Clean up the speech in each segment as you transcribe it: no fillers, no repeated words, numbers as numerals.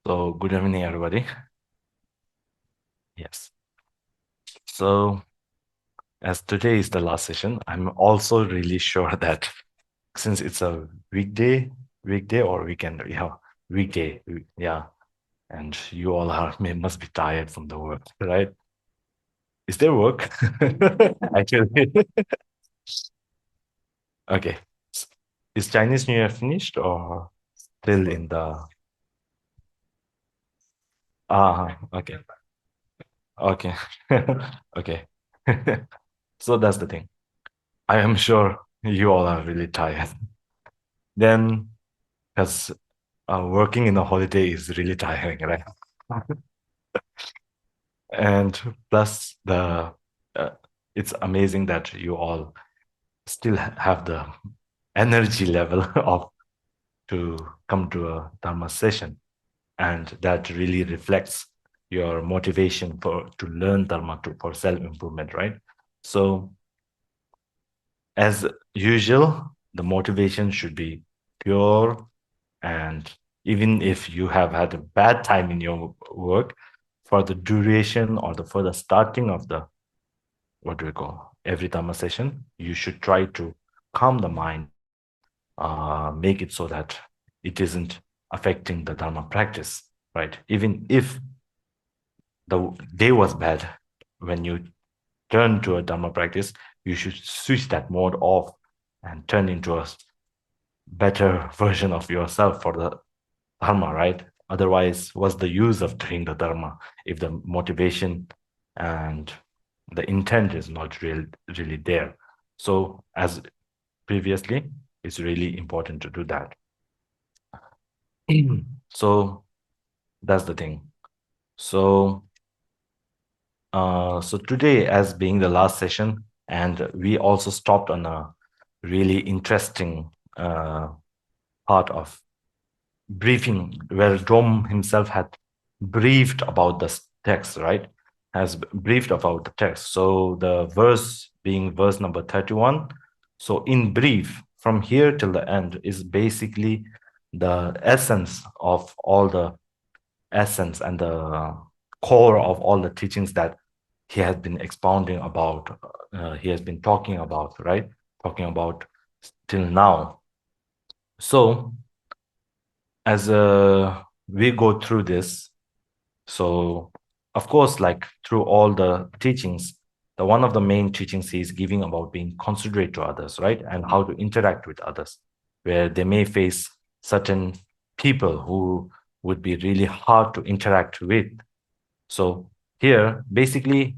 So good evening, everybody. Yes. So as today is the last session, I'm also really sure that since it's a weekday or weekend, weekday, yeah, and you all must be tired from the work, right? Is there work? Actually, okay. S- Is Chinese New Year finished or still in the? Okay, okay, okay. So that's the thing. I am sure you all are really tired. Then, because working in a holiday is really tiring, right? And plus, uh, it's amazing that you all still have the energy level of to come to a Dharma session, and that really reflects your motivation for to learn Dharma for self improvement, right? So, as usual, the motivation should be pure. And even if you have had a bad time in your work, for the duration or for the starting of the, what do we call, every Dhamma session, you should try to calm the mind, make it so that it isn't affecting the Dharma practice, right? Even if the day was bad, when you turn to a Dharma practice, you should switch that mode off and turn into a better version of yourself for the Dharma, right? Otherwise, what's the use of doing the Dharma if the motivation and the intent is not really there? So, as previously, it's really important to do that. So, that's the thing. So, so today, as being the last session, and we also stopped on a really interesting part of briefing where Drom himself had briefed about the text, right? Has briefed about the text. So the verse being verse number 31. So in brief, from here till the end is basically the essence of all the essence and the core of all the teachings that he has been expounding about, he has been talking about, right? Talking about till now. So as we go through this, so of course, like through all the teachings, the one of the main teachings is giving about being considerate to others, right? And how to interact with others, where they may face certain people who would be really hard to interact with. So here, basically,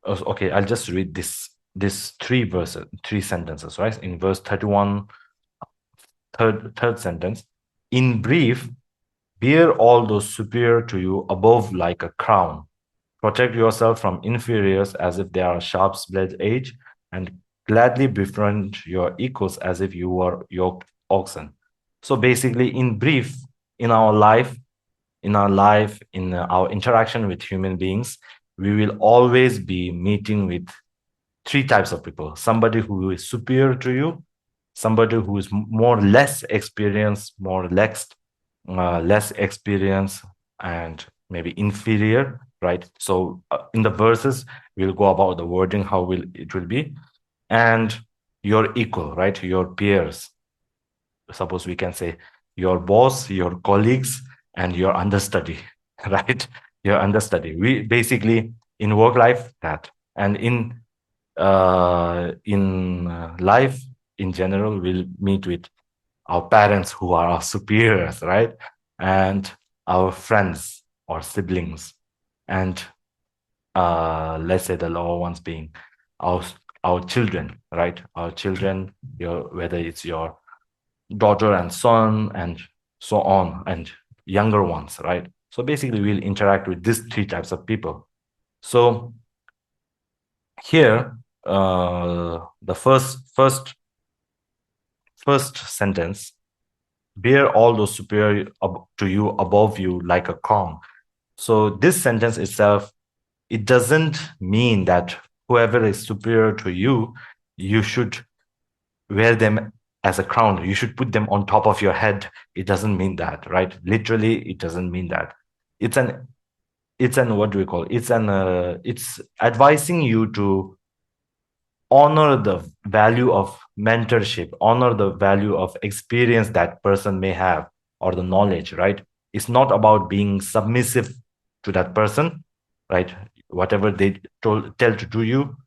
okay, I'll just read this three sentences, right? In verse 31, third sentence. In brief, bear all those superior to you above like a crown. Protect yourself from inferiors as if they are sharp-bladed edge, and gladly befriend your equals as if you were yoked oxen. So basically, in brief, in our life, in our interaction with human beings, we will always be meeting with three types of people: somebody who is superior to you, somebody who is more less experienced, less experienced, and maybe inferior, right? So in the verses, we'll go about the wording, how will it will be, and your equal, right? Your peers. Suppose we can say your boss, your colleagues, and your understudy, right? Your understudy. We basically in work life that, and in life in general, we'll meet with our parents who are our superiors, right? And our friends or siblings, and let's say the lower ones being our our children, right? Our children, whether it's your daughter and son, and so on, and younger ones, right? So basically, we'll interact with these three types of people. So here, the first sentence: bear all those superior to you above you like a crown. So this sentence itself, it doesn't mean that whoever is superior to you, you should wear them as a crown. You should put them on top of your head. It doesn't mean that, right? Literally, it doesn't mean that. It's an what do we call it? It's advising you to honor the value of mentorship, honor the value of experience that person may have, or the knowledge, right? It's not about being submissive to that person, right? Whatever they tell to do you,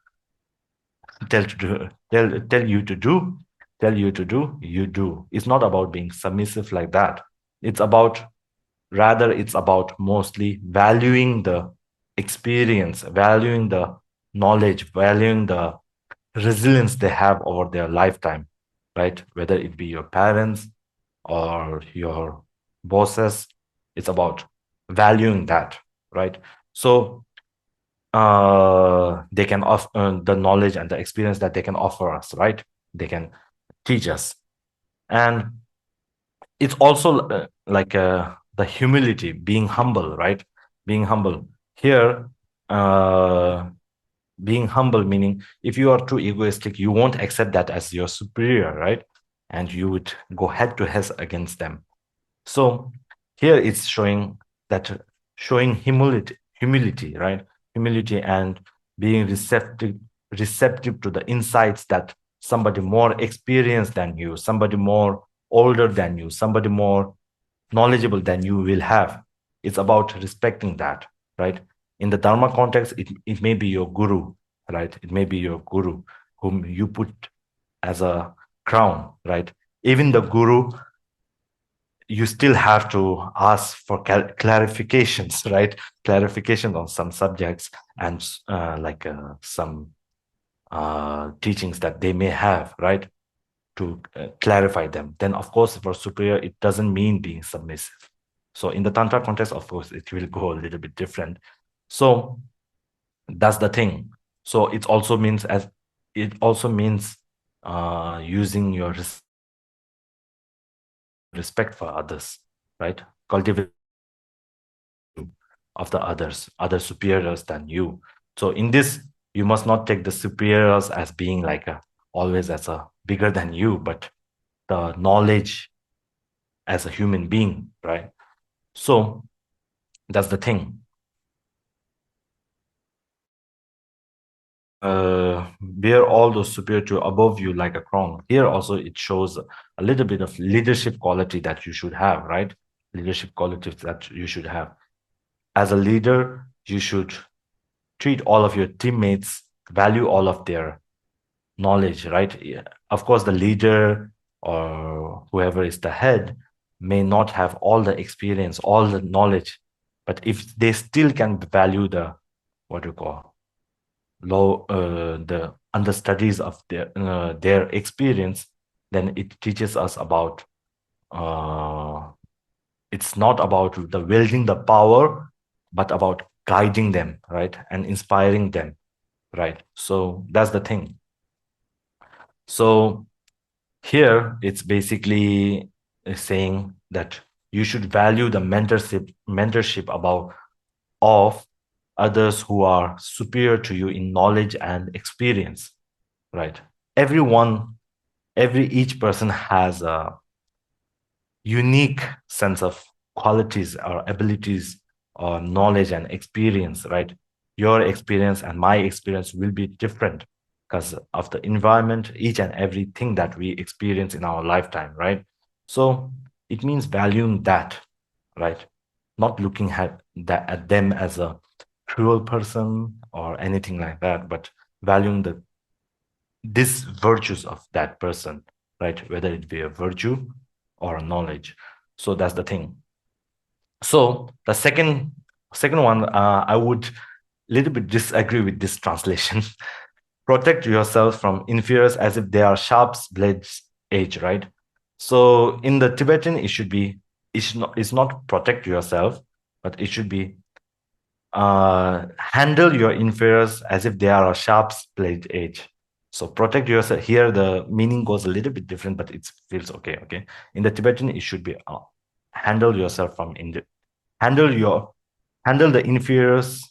tell you to do, you do. It's not about being submissive like that. It's about, rather, it's about mostly valuing the experience, valuing the knowledge, valuing the resilience they have over their lifetime, right? Whether it be your parents or your bosses, it's about valuing that, right? So they can offer the knowledge and the experience that they can offer us, right? They can teach us. And it's also the humility, being humble, right? Being humble here. uh Being humble meaning, if you are too egoistic, you won't accept that as your superior, right? And you would go head to head against them. So here it's showing that, showing humility, right? Humility, and being receptive to the insights that somebody more experienced than you, somebody more older than you, somebody more knowledgeable than you will have. It's about respecting that, right? In the Dharma context, it may be your guru, right? It may be your guru whom you put as a crown, right? Even the guru, you still have to ask for clarifications, right? Clarification on some subjects, and some teachings that they may have, right? To clarify them. Then, of course, for superior, it doesn't mean being submissive. So in the Tantra context, of course, it will go a little bit different. So that's the thing. So it also means using your respect for others, right? Cultivate of the others, other superiors than you. So in this, you must not take the superiors as being like always as a bigger than you, but the knowledge as a human being, right? So that's the thing. Bear all those superior to above you like a crown. Here also it shows a little bit of leadership quality that you should have, right? Leadership qualities that you should have. As a leader, you should treat all of your teammates, value all of their knowledge, right? Yeah. Of course, the leader or whoever is the head may not have all the experience, all the knowledge, but if they still can value the, what you call, the understudies of their experience, then it teaches us about, uh, it's not about the wielding the power, but about guiding them, right? And inspiring them, right? So that's the thing. So here, it's basically saying that you should value the mentorship above of others who are superior to you in knowledge and experience, right? Everyone, each person has a unique sense of qualities or abilities or knowledge and experience, right? Your experience and my experience will be different because of the environment, each and everything that we experience in our lifetime, right? So it means valuing that, right? Not looking at them as a cruel person or anything like that, but valuing these virtues of that person, right? Whether it be a virtue or a knowledge. So that's the thing. So the second one, I would little bit disagree with this translation. Protect yourself from inferiors as if they are sharp blades edge, right? So in the Tibetan, it should be, it's not protect yourself, but it should be handle your inferiors as if they are a sharp blade edge. So protect yourself. Here, the meaning goes a little bit different, but it feels okay. Okay. In the Tibetan, it should be handle yourself from handle your handle the inferiors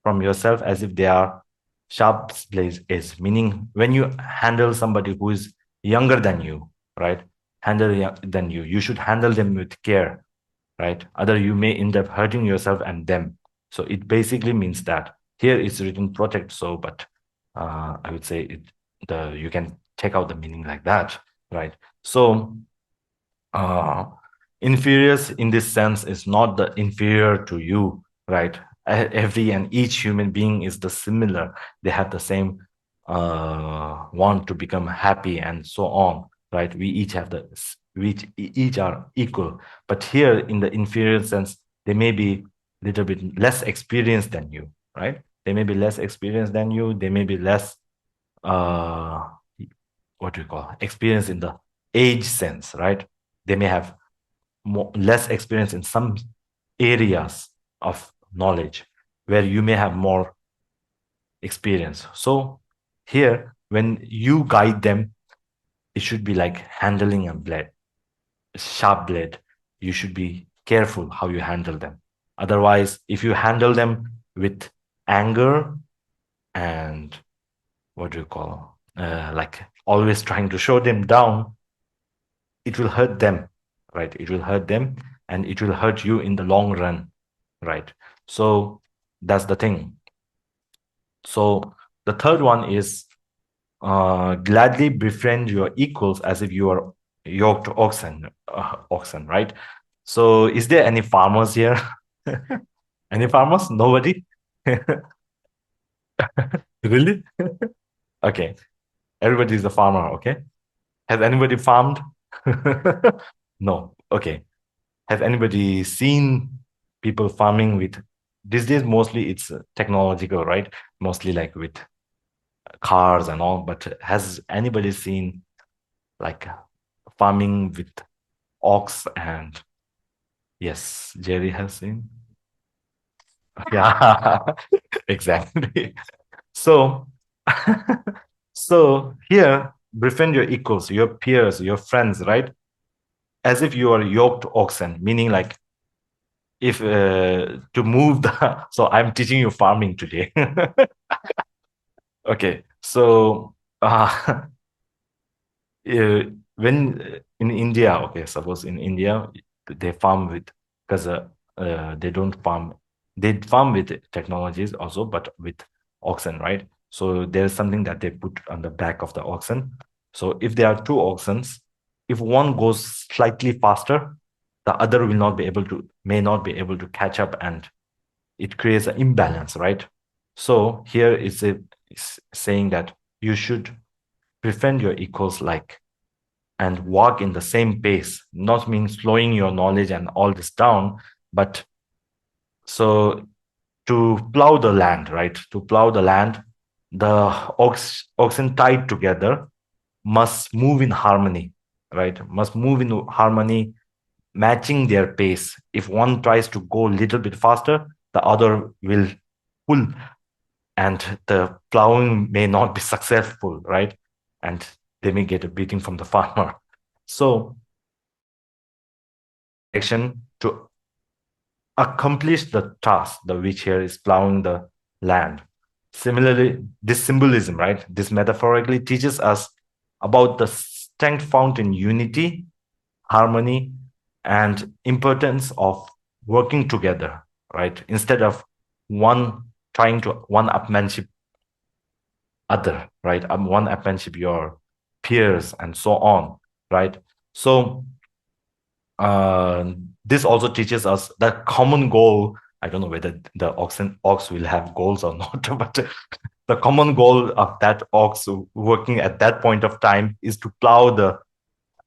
from yourself as if they are sharp blades edge. Meaning, when you handle somebody who is younger than you, right? Than you. You should handle them with care, right? Other you may end up hurting yourself and them. So it basically means that here it's written protect so, but I would say you can take out the meaning like that, right? So uh, inferiors in this sense is not the inferior to you, right? Every and each human being is the similar. They have the same want to become happy and so on, right? We each are equal, but here in the inferior sense, they may be a little bit less experienced than you, right? They may be less experienced than you. They may be less uh what do you call experience in the age sense, right? They may have less experience in some areas of knowledge where you may have more experience. So here, when you guide them, it should be like handling a blade, a sharp blade. You should be careful how you handle them. Otherwise, if you handle them with anger and what do you call like always trying to show them down, it will hurt them, right? It will hurt them and it will hurt you in the long run, right? So that's the thing. So the third one is gladly befriend your equals as if you are yoked oxen, right? So is there any farmers here? Any farmers? Nobody? Really? Okay. Everybody is a farmer, okay? Has anybody farmed? No. Okay. Has anybody seen people farming with these days? Mostly it's technological, right? Mostly like with cars and all. But has anybody seen like farming with ox and yes, Jerry has seen. Yeah, exactly. So, so here, befriend your equals, your peers, your friends, right? As if you are yoked oxen, meaning like if to move the so I'm teaching you farming today. Okay, so uh, when in India, okay, suppose in India they farm with because they don't farm, they farm with technologies also, but with oxen, right? So there's something that they put on the back of the oxen. So if there are two oxens, if one goes slightly faster, the other may not be able to catch up, and it creates an imbalance, right? So here it's saying that you should befriend your equals like and walk in the same pace, not mean slowing your knowledge and all this down, but so to plow the land, right? To plow the land, the oxen tied together must move in harmony, right? Must move in harmony, matching their pace. If one tries to go a little bit faster, the other will pull and the plowing may not be successful, right? And they may get a beating from the farmer. So action to accomplish the task, the which here is plowing the land. Similarly, this symbolism, right? This metaphorically teaches us about the strength found in unity, harmony, and importance of working together, right? Instead of one trying to one upmanship other, right? One upmanship your peers and so on, right? So uh, this also teaches us that common goal. I don't know whether the ox will have goals or not, but the common goal of that ox working at that point of time is to plow the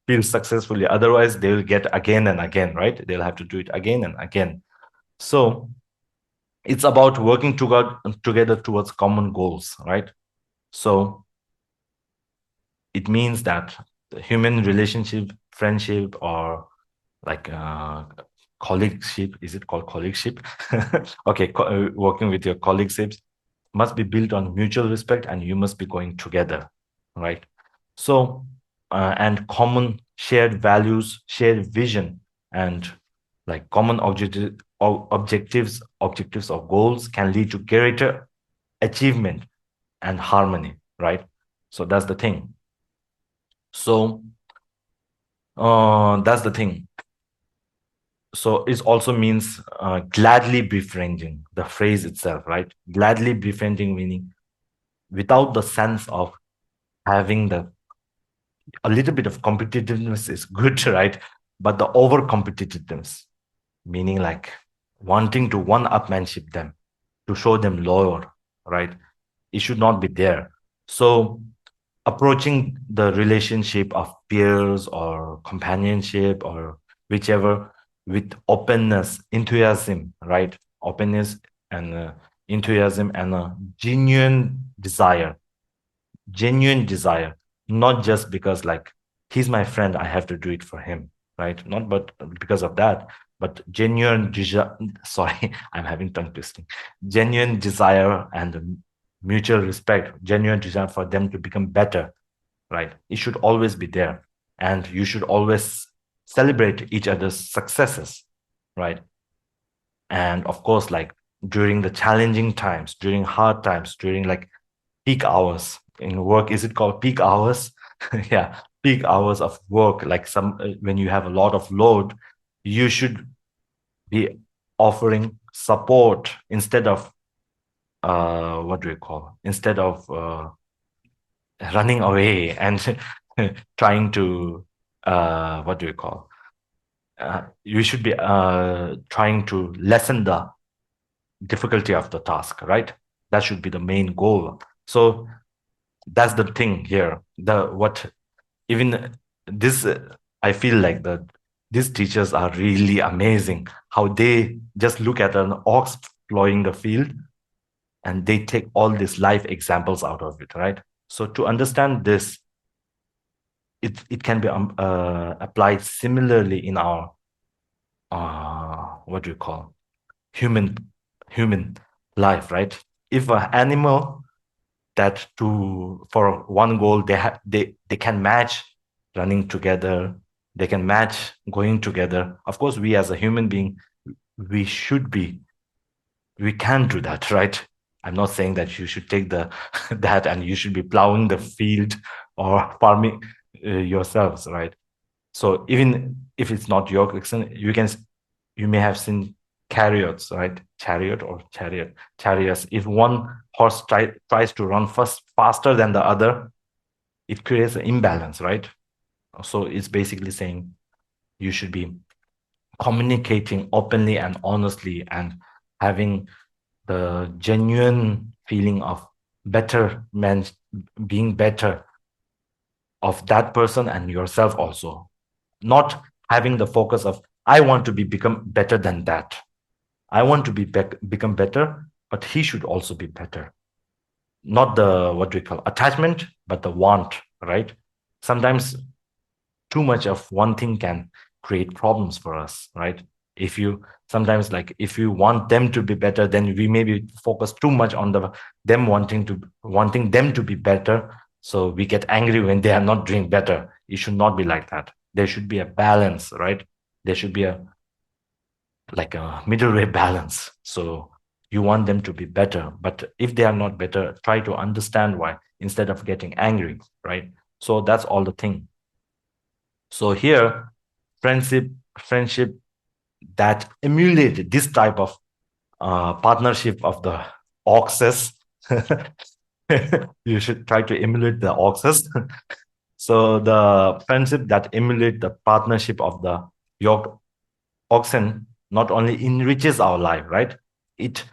field successfully. Otherwise, they will get again and again, right? They'll have to do it again and again. So it's about working together towards common goals, right? So it means that the human relationship, friendship, or like colleagueship, is it called colleagueship? Okay, working with your colleagueships must be built on mutual respect, and you must be going together, right? So and common shared values, shared vision, and like common objectives of goals can lead to greater achievement and harmony, right? So that's the thing. So That's the thing. So it also means gladly befriending, the phrase itself, right? Gladly befriending meaning without the sense of having the a little bit of competitiveness is good, right? But the over competitiveness, meaning like wanting to one-upmanship them, to show them lower, right? It should not be there. So approaching the relationship of peers or companionship or whichever with openness, enthusiasm, right? Openness and enthusiasm and a genuine desire, not just because like he's my friend, I have to do it for him, right? Not but because of that, but genuine desire. Sorry, I'm having tongue twisting. Genuine desire and mutual respect, genuine desire for them to become better, right? It should always be there, and you should always celebrate each other's successes, right? And of course, like during the challenging times, during hard times, during like peak hours in work, is it called peak hours? Yeah, peak hours of work, like some when you have a lot of load, you should be offering support instead of what do you call, instead of running away and trying to what do you call, you should be trying to lessen the difficulty of the task, right? That should be the main goal. So that's the thing here. The what even this I feel like that these teachers are really amazing. How they just look at an ox plowing the field and they take all these life examples out of it, right? So to understand this, it can be applied similarly in our what do you call, human human life, right? If an animal that to for one goal they can match running together, they can match going together, of course we as a human being, we should be, we can do that, right? I'm not saying that you should take the that and you should be plowing the field or farming yourselves, right? So even if it's not your question, you can, you may have seen chariots, right? Chariots. If one horse tries to run faster than the other, it creates an imbalance, right? So it's basically saying you should be communicating openly and honestly and having the genuine feeling of better man, being better of that person and yourself also, not having the focus of I want to be become better than that, I want to become better, but he should also be better. Not the what we call attachment, but the want, right? Sometimes too much of one thing can create problems for us, right? If you sometimes like if you want them to be better, then we maybe focus too much on the them wanting them to be better. So we get angry when they are not doing better. It should not be like that. There should be a balance, right? There should be a like a middle way balance. So you want them to be better, but if they are not better, try to understand why instead of getting angry, right? So that's all the thing. So here, friendship that emulated this type of partnership of the oxes. You should try to emulate the oxes. So the friendship that emulate the partnership of the yoke oxen not only enriches our life, right? It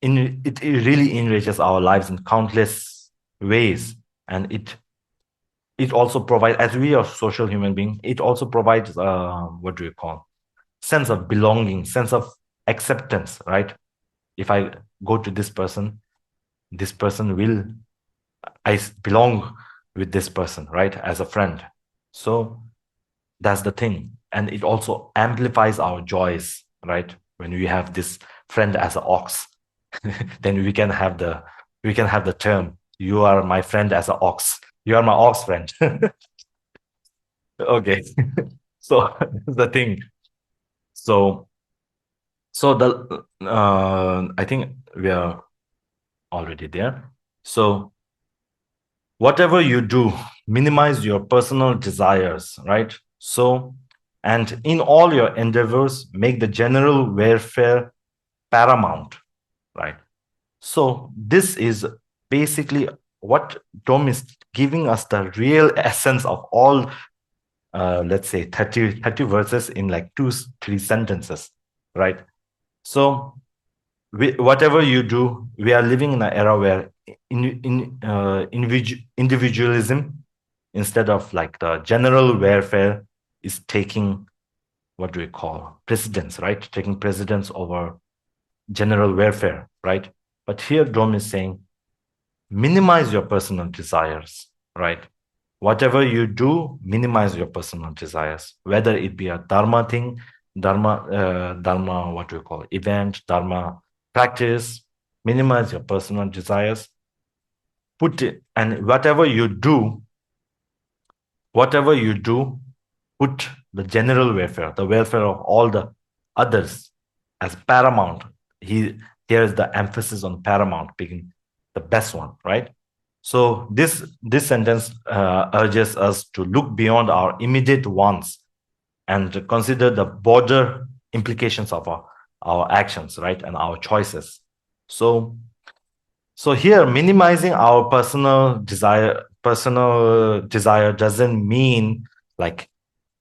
it really enriches our lives in countless ways, and it also provides, as we are social human being, it also provides what do you call, sense of belonging, sense of acceptance, right? If I go to this person will, belong with this person, right? As a friend. So that's the thing. And it also amplifies our joys, right? When we have this friend as an ox, then we can have the term, you are my friend as an ox. You are my ox friend. Okay. So that's the thing. So the I think we are already there. So whatever you do, minimize your personal desires, right? So, and in all your endeavors, make the general welfare paramount, right? So this is basically what Dom is giving us, the real essence of all, let's say 30 verses in like 2-3 sentences, right? So whatever you do, we are living in an era where individualism instead of like the general welfare is taking, what do we call, precedence, right? Taking precedence over general welfare, right? But here Dom is saying, minimize your personal desires, right? Whatever you do, minimize your personal desires, whether it be a dharma thing, dharma, what do you call it, event, dharma practice, minimize your personal desires, put it, and whatever you do, put the general welfare, the welfare of all the others as paramount. Here is the emphasis on paramount being the best one, right? So this sentence urges us to look beyond our immediate wants and consider the broader implications of our actions, right, and our choices. So here, minimizing our personal desire doesn't mean like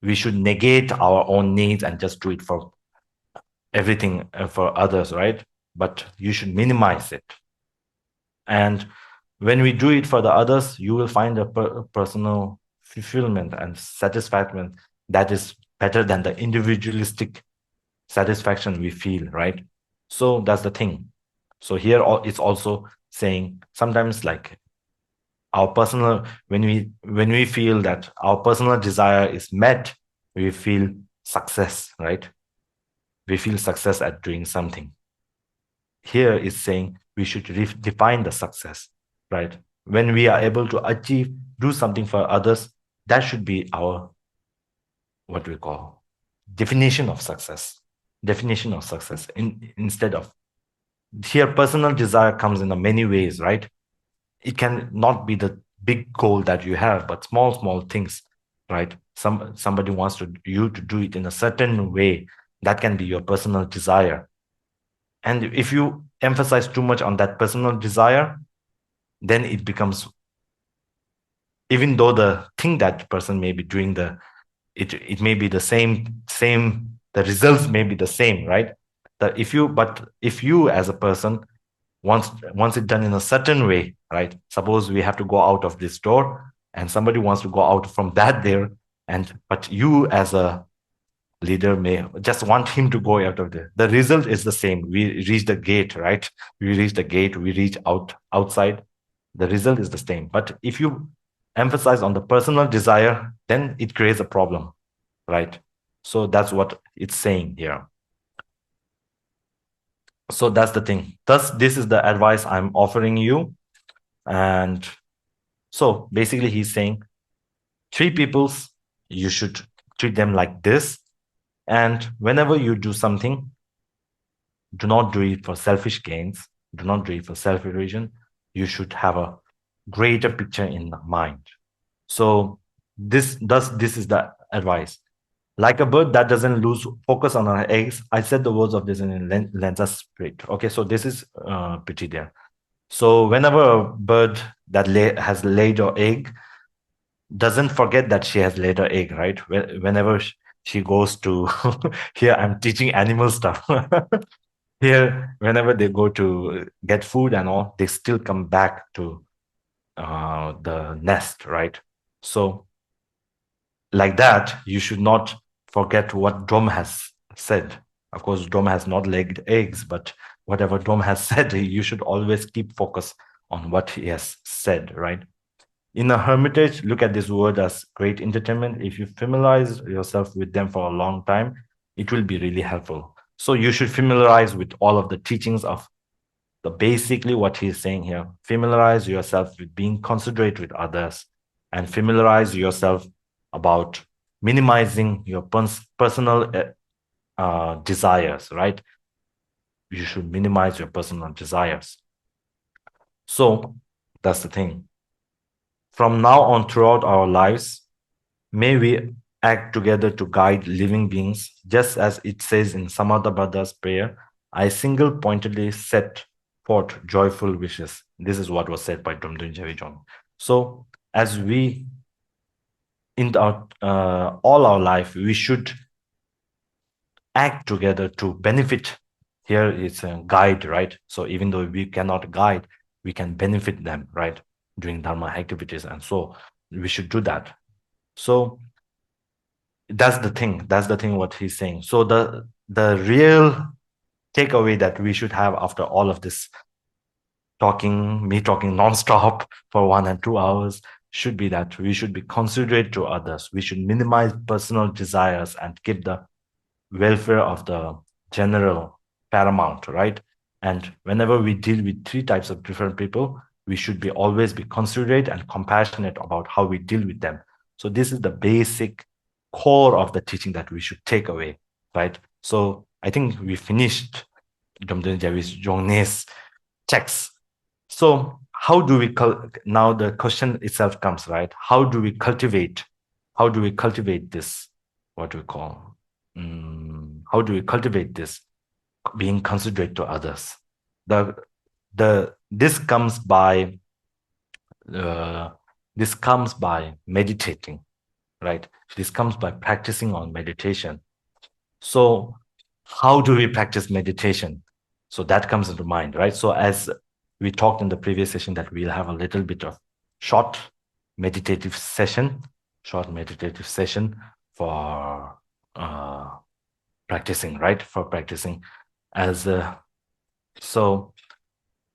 we should negate our own needs and just do it for everything for others, right? But you should minimize it. And when we do it for the others, you will find a personal fulfillment and satisfaction that is better than the individualistic satisfaction we feel, right? So that's the thing. So here it's also saying sometimes like our personal, when we feel that our personal desire is met, we feel success, right? We feel success at doing something. Here is saying we should define the success, right? When we are able to do something for others, that should be our, what we call, definition of success. Definition of success. Instead of, here personal desire comes in many ways, right? It can not be the big goal that you have, but small things, right? Somebody wants you to do it in a certain way. That can be your personal desire. And if you emphasize too much on that personal desire, then it becomes, even though the thing that person may be doing, it may be the same, the results may be the same, right? But if you as a person wants it done in a certain way, right? Suppose we have to go out of this door and somebody wants to go out from that there, but you as a leader may just want him to go out of there. The result is the same. We reach the gate, right? We reach the gate, we reach outside. The result is the same. But if you emphasize on the personal desire, then it creates a problem, right? So that's what it's saying here. So that's the thing. Thus, this is the advice I'm offering you. And so basically he's saying 3 peoples, you should treat them like this. And whenever you do something, do not do it for selfish gains. Do not do it for self-evasion. You should have a greater picture in mind. So this is the advice. Like a bird that doesn't lose focus on her eggs, I said the words of this in Lenza spirit. Okay, so this is pretty there. So whenever a bird that has laid her egg doesn't forget that she has laid her egg, right? Whenever she goes to here, I'm teaching animal stuff. Here, whenever they go to get food and all, they still come back to the nest, right? So like that, you should not forget what Dom has said. Of course, Dom has not laid eggs, but whatever Dom has said, you should always keep focus on what he has said, right? In a hermitage, look at this word as great entertainment. If you familiarize yourself with them for a long time, it will be really helpful. So you should familiarize with all of the teachings of basically what he's saying here. Familiarize yourself with being considerate with others and familiarize yourself about minimizing your personal desires, right? You should minimize your personal desires. So that's the thing. From now on throughout our lives, may we act together to guide living beings, just as it says in Samadhabhada's prayer, I single-pointedly set forth joyful wishes. This is what was said by Dromtönpa Gyalwai Jungné. So, as we, in our, all our life, we should act together to benefit. Here is a guide, right? So even though we cannot guide, we can benefit them, right? Doing dharma activities. And so we should do that. So that's the thing. That's the thing what he's saying. So the real takeaway that we should have after all of this me talking nonstop for 1 and 2 hours, should be that we should be considerate to others. We should minimize personal desires and keep the welfare of the general paramount, right? And whenever we deal with three types of different people, we should be always be considerate and compassionate about how we deal with them. So this is the basic core of the teaching that we should take away, right? So I think we finished Dromtönpa Gyalwai Jungné's text. So how do we now the question itself comes, right? How do we cultivate this, what do we call, how do we cultivate this being considerate to others? This comes by meditating, right? This comes by practicing on meditation. So how do we practice meditation? So that comes into mind, right? So as we talked in the previous session that we'll have a little bit of short meditative session for practicing, right? For practicing as so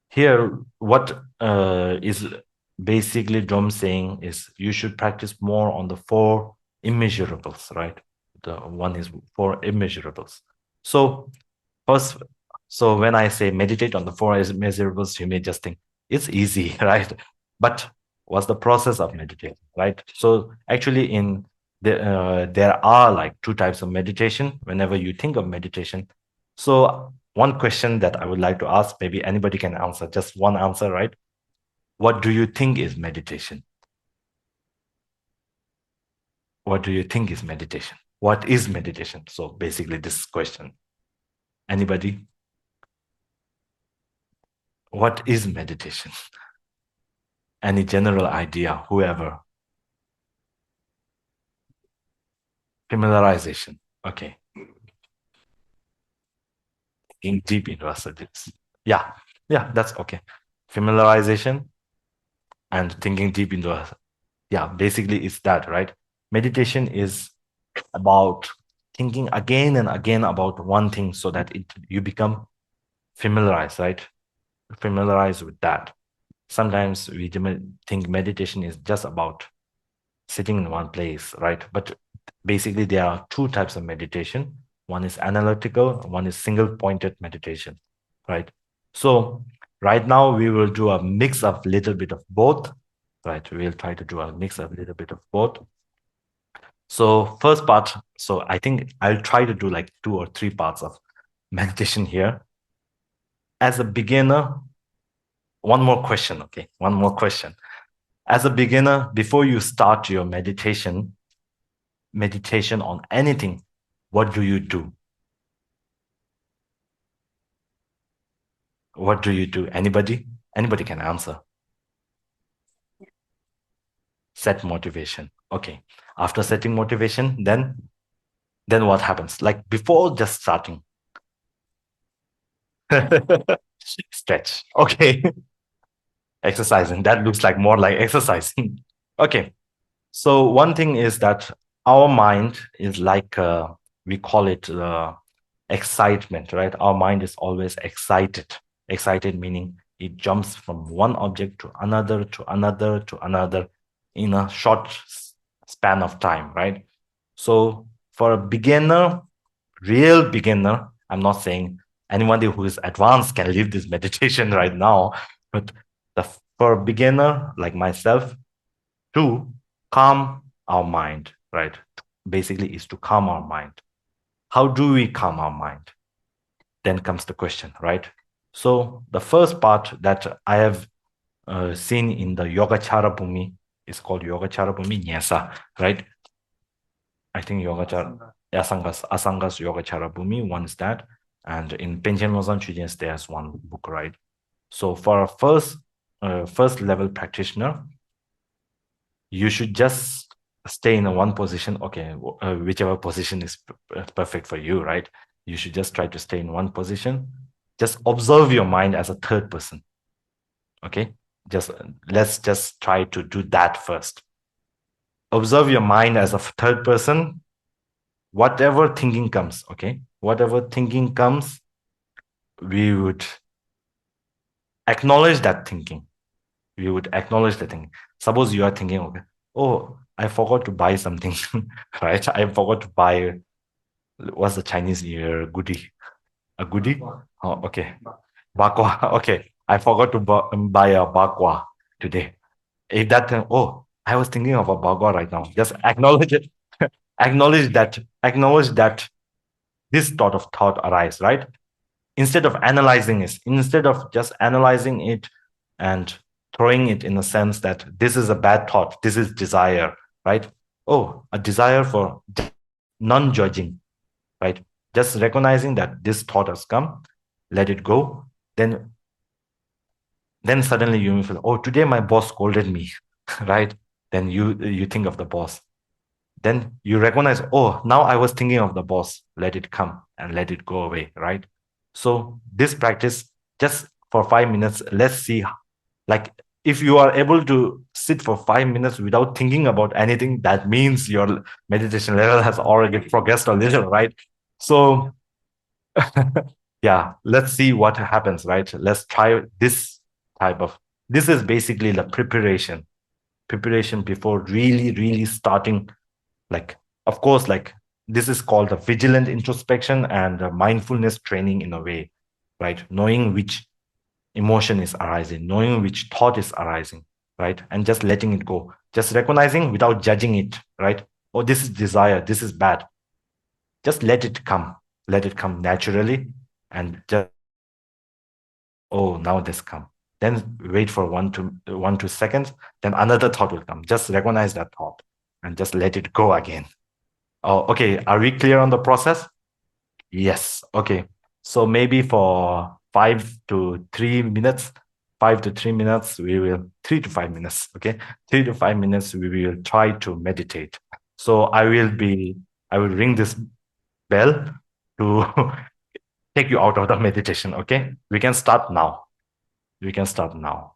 here what is basically Drom saying is you should practice more on the four immeasurables, right? The one is four immeasurables. So first, so when I say meditate on the four immeasurables, you may just think it's easy, right? But what's the process of meditating, right? So actually there are like two types of meditation whenever you think of meditation. So one question that I would like to ask, maybe anybody can answer, just one answer, right? What do you think is meditation? What do you think is meditation? What is meditation? So basically this question. Anybody? What is meditation? Any general idea, whoever? Familiarization. Okay. In deep into ourselves. Yeah. Yeah, that's okay. Familiarization and thinking deep into us. Yeah, basically it's that, right? Meditation is about thinking again and again about one thing so that you become familiarized, right? Familiarized with that. Sometimes we think meditation is just about sitting in one place, right? But basically there are two types of meditation. One is analytical, one is single-pointed meditation, right? So right now we will do a mix of little bit of both, right? We'll try to do a mix of little bit of both. So first part, so I think I'll try to do like 2 or 3 parts of meditation here. As a beginner, one more question, okay? One more question. As a beginner, before you start your meditation on anything, what do you do? What do you do? Anybody? Anybody can answer. Set motivation. Okay. After setting motivation, then what happens? Like before just starting. Stretch. Okay. Exercising. That looks like more like exercising. Okay. So one thing is that our mind is like we call it excitement, right? Our mind is always excited. Excited meaning it jumps from one object to another to another to another in a short span of time, right? So for a beginner, real beginner, I'm not saying anyone who is advanced can leave this meditation right now, but for a beginner like myself, to calm our mind, right? Basically, is to calm our mind. How do we calm our mind? Then comes the question, right? So the first part that I have seen in the Yogacara Bhumi is called Yogacara Bhumi Nyasa, right? I think Yogacara, Asangas Yogacara Bhumi, one is that. And in Penchen Lozan Chujins, there's one book, right? So for a first level practitioner, you should just stay in a one position. Okay, whichever position is perfect for you, right? You should just try to stay in one position. Just observe your mind as a third person. Okay, just let's just try to do that first. Observe your mind as a third person. Whatever thinking comes, okay, whatever thinking comes, we would acknowledge that thinking. We would acknowledge the thing. Suppose you are thinking, okay, oh, I forgot to buy something, right? I forgot to buy, what's the Chinese New Year goodie? A goodie? Oh, okay. Bakwa. Okay. I forgot to buy a bakwa today. If that, oh, I was thinking of a bakwa right now. Just acknowledge it. Acknowledge that this sort of thought arise, right? Instead of just analyzing it and throwing it in the sense that this is a bad thought, this is desire, right? Oh, a desire for non-judging, right? Just recognizing that this thought has come, let it go. Then suddenly you feel, oh, today my boss scolded me, right? Then you think of the boss. Then you recognize, oh, now I was thinking of the boss. Let it come and let it go away, right? So this practice, just for 5 minutes, let's see. Like if you are able to sit for 5 minutes without thinking about anything, that means your meditation level has already progressed a little, right? So yeah, let's see what happens, right? Let's try this type of, this is basically the preparation before really starting. Like, of course, like this is called the vigilant introspection and mindfulness training in a way, right? Knowing which emotion is arising, knowing which thought is arising, right? And just letting it go, just recognizing without judging it, right? Oh, this is desire, this is bad. Just let it come naturally, and just, oh, now this come. Then wait for 1 2 seconds, then another thought will come. Just recognize that thought and just let it go again. Oh, okay. Are we clear on the process? Yes. Okay. So maybe for 5 to 3 minutes, 5 to 3 minutes, 3 to 5 minutes. Okay. 3 to 5 minutes, we will try to meditate. So I will ring this bell to take you out of the meditation. Okay. We can start now. We can start now.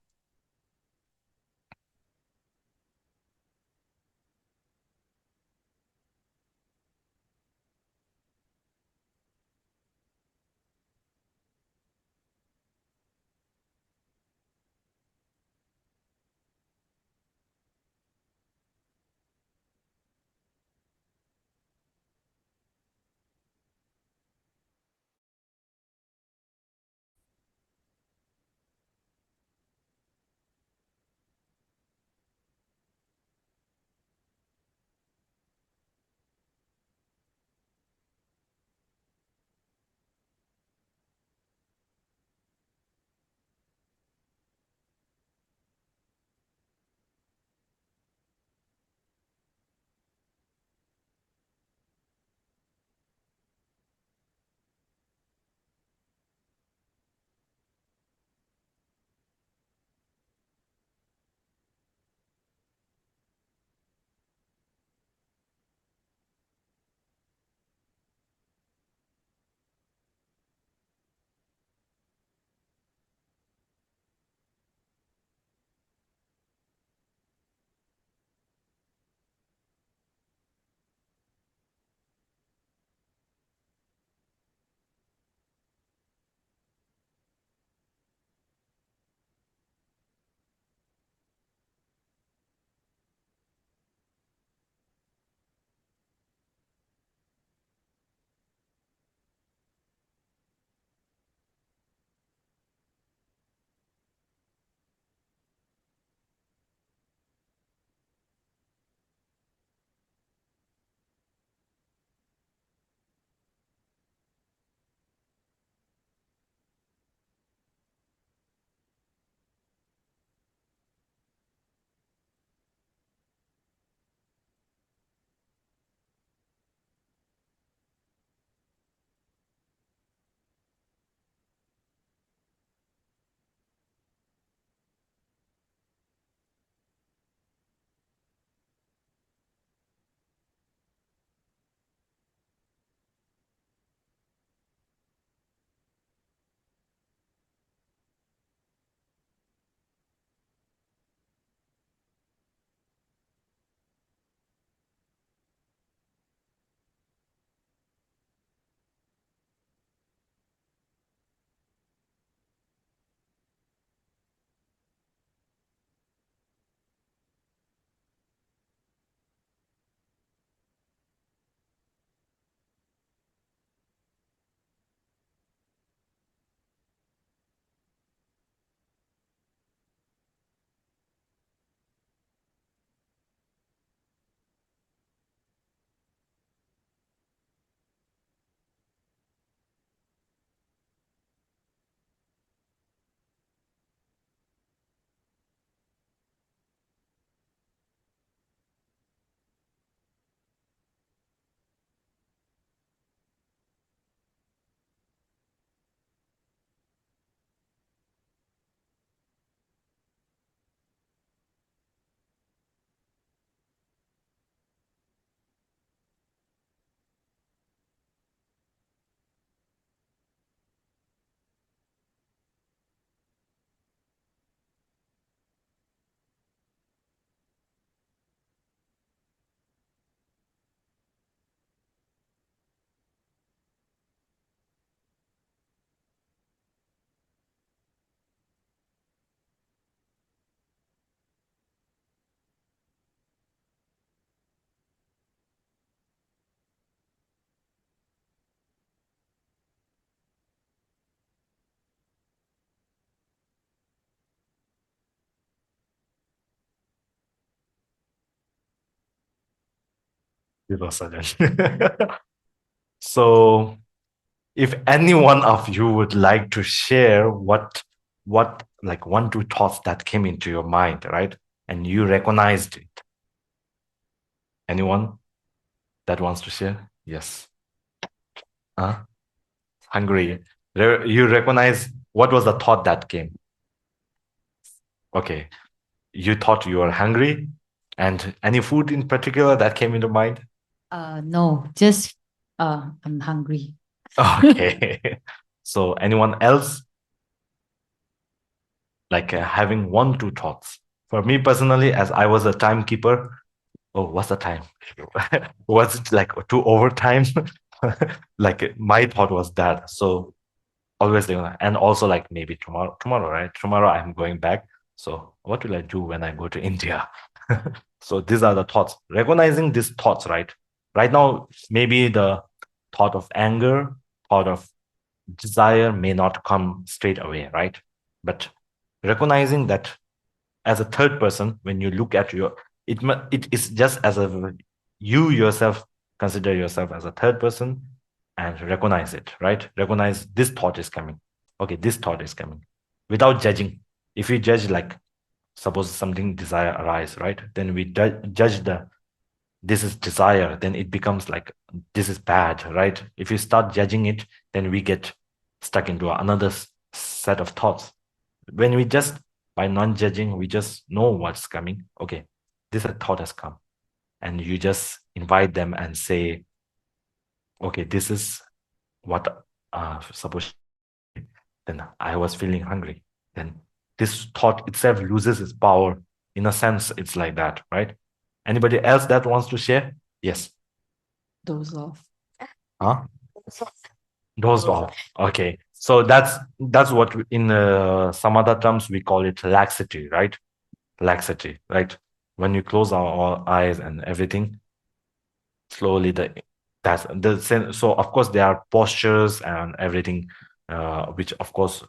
So if any one of you would like to share what like 1 2 thoughts that came into your mind, right? And you recognized it. Anyone that wants to share? Yes. Huh? Hungry. You recognize what was the thought that came? Okay. You thought you were hungry, and any food in particular that came into mind? No, just I'm hungry. Okay. So anyone else like having 1 2 thoughts? For me personally, as I was a timekeeper, oh, what's the time? Was it like 2 overtime? Like my thought was that. So always doing that. And also like maybe tomorrow, right? Tomorrow I'm going back. So what will I do when I go to India? So these are the thoughts. Recognizing these thoughts, right? Right now, maybe the thought of anger, thought of desire may not come straight away, right? But recognizing that as a third person, when you look at it is just as a you yourself consider yourself as a third person and recognize it, right? Recognize this thought is coming. Okay, this thought is coming without judging. If we judge, like suppose something desire arise, right? Then we judge the this is desire, then it becomes like this is bad, right? If you start judging it, then we get stuck into another set of thoughts. When we just by non-judging, we just know what's coming. Okay, this thought has come, and you just invite them and say, okay, this is what suppose then I was feeling hungry. Then this thought itself loses its power. In a sense, it's like that, right? Anybody else that wants to share? Yes. Doze off. Huh? Dozed off. Okay. So that's what in some other terms we call it laxity, right? Laxity, right? When you close our eyes and everything, slowly that's the so of course there are postures and everything, which of course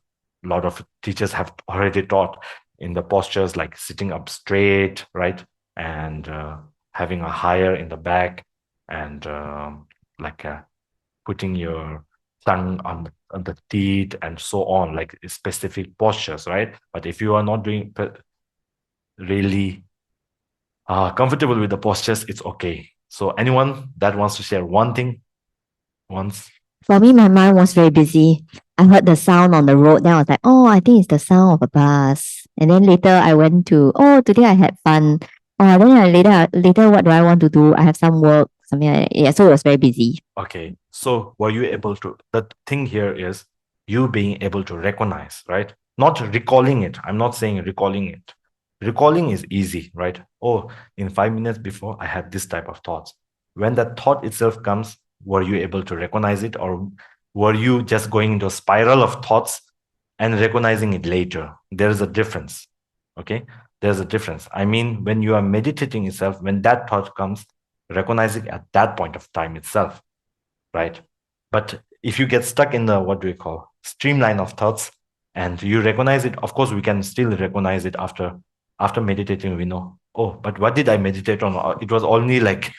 a lot of teachers have already taught in the postures like sitting up straight, right? And having a higher in the back and like putting your tongue on the teeth and so on, like specific postures, right? But if you are not doing really comfortable with the postures, it's okay. So anyone that wants to share one thing once? For me, my mind was very busy. I heard the sound on the road. Then I was like, oh, I think it's the sound of a bus. And then later I went to, oh, today I had fun. Oh, then later, what do I want to do? I have some work, something like that. Yeah, so it was very busy. Okay. So were you able to, the thing here is you being able to recognize, right? Not recalling it. I'm not saying recalling it. Recalling is easy, right? Oh, in 5 minutes before, I had this type of thoughts. When that thought itself comes, were you able to recognize it, or were you just going into a spiral of thoughts and recognizing it later? There is a difference. Okay. There's a difference. I mean, when you are meditating itself, when that thought comes, recognize it at that point of time itself, right? But if you get stuck in the what do we call streamline of thoughts and you recognize it, of course we can still recognize it after meditating. We know, oh, but what did I meditate on? It was only like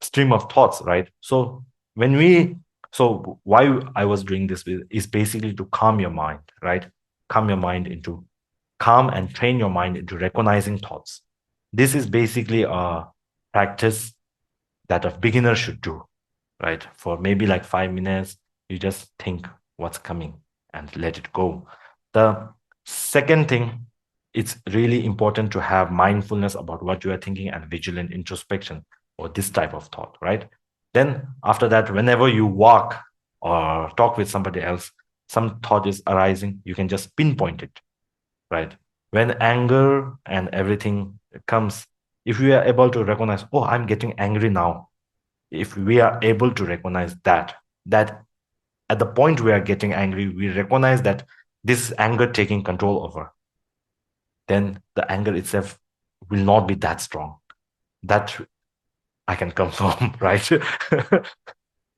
stream of thoughts, right? So when we so why I was doing this is basically to calm your mind, right? Calm your mind into calm and train your mind into recognizing thoughts. This is basically a practice that a beginner should do, right? For maybe like 5 minutes, you just think what's coming and let it go. The second thing, it's really important to have mindfulness about what you are thinking and vigilant introspection or this type of thought, right? Then after that, whenever you walk or talk with somebody else, some thought is arising, you can just pinpoint it, right? When anger and everything comes, if we are able to recognize, oh, I'm getting angry now, if we are able to recognize that at the point we are getting angry, we recognize that this anger taking control over, then the anger itself will not be that strong. That I can confirm, right?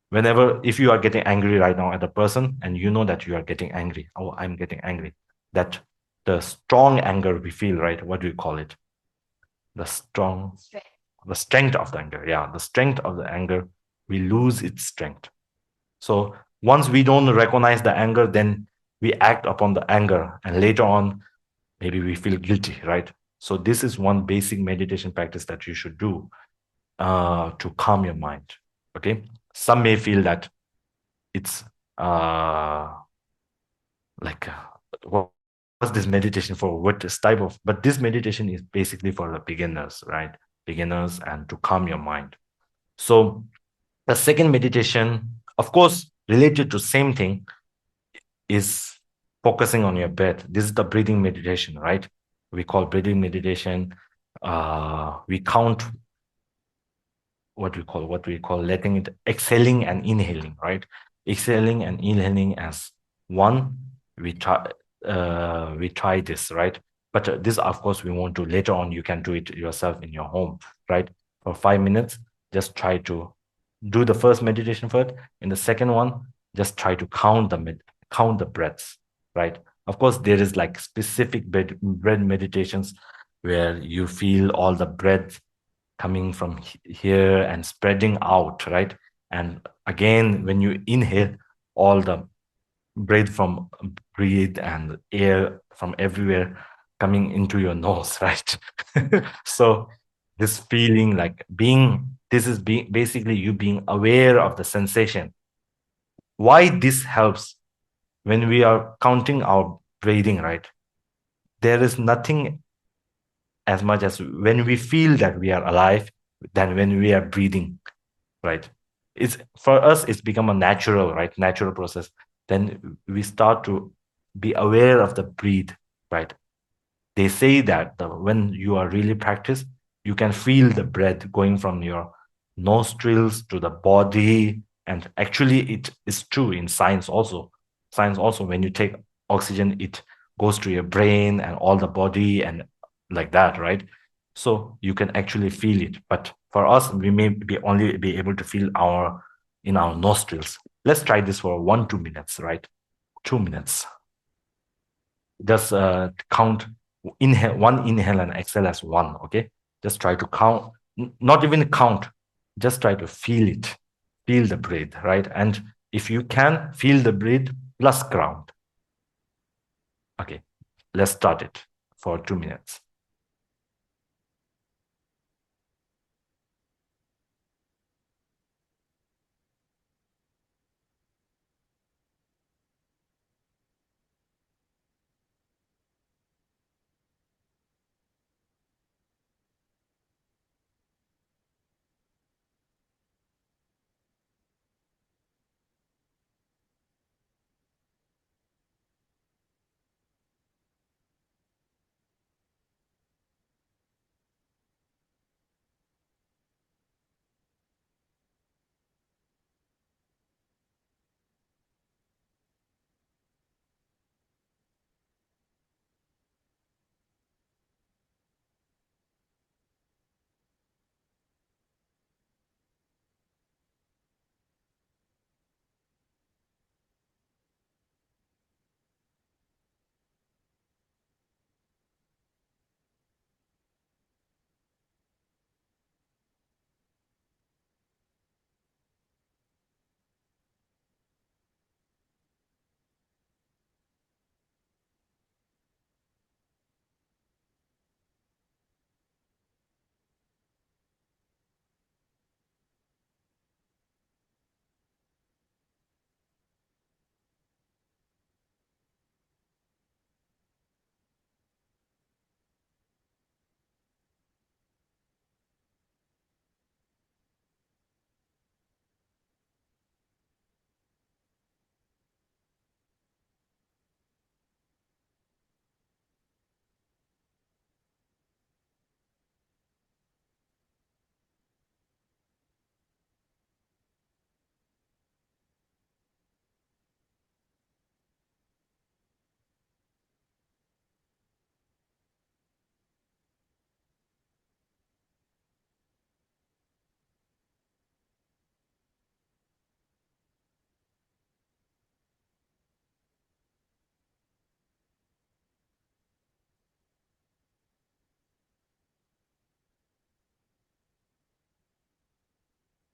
Whenever, if you are getting angry right now at a person and you know that you are getting angry, oh, I'm getting angry, that the strong anger we feel, right? What do you call it? The strong the strength of the anger. Yeah, the strength of the anger, we lose its strength. So once we don't recognize the anger, then we act upon the anger, and later on, maybe we feel guilty, right? So this is one basic meditation practice that you should do to calm your mind. Okay, some may feel that it's like what's this meditation for? What is type of? But this meditation is basically for the beginners, right? Beginners, and to calm your mind. So the second meditation, of course, related to same thing, is focusing on your breath. This is the breathing meditation, right? We call breathing meditation. We count what we call letting it, exhaling and inhaling, right? Exhaling and inhaling as one. We try this, right? But this, of course, we want to later on. You can do it yourself in your home, right? For 5 minutes, just try to do the first meditation first. In the second one, just try to count the breaths, right? Of course, there is like specific breath meditations where you feel all the breath coming from here and spreading out, right? And again, when you inhale, all the breathe and air from everywhere coming into your nose, right? So this feeling like this is basically you being aware of the sensation. Why this helps? When we are counting our breathing, right? There is nothing as much as when we feel that we are alive than when we are breathing, right? It's for us, it's become a natural, right? Natural process. Then we start to be aware of the breathe, right? They say that when you are really practiced, you can feel the breath going from your nostrils to the body. And actually, it is true in science also. Science also, when you take oxygen, it goes to your brain and all the body and like that, right? So you can actually feel it. But for us, we may be only be able to feel in our nostrils. Let's try this for 1-2 minutes, right? 2 minutes. Just count one inhale and exhale as one. Okay, just try to count, not even count, just try to feel it, feel the breath, right? And if you can feel the breath plus ground. Okay, let's start it for 2 minutes.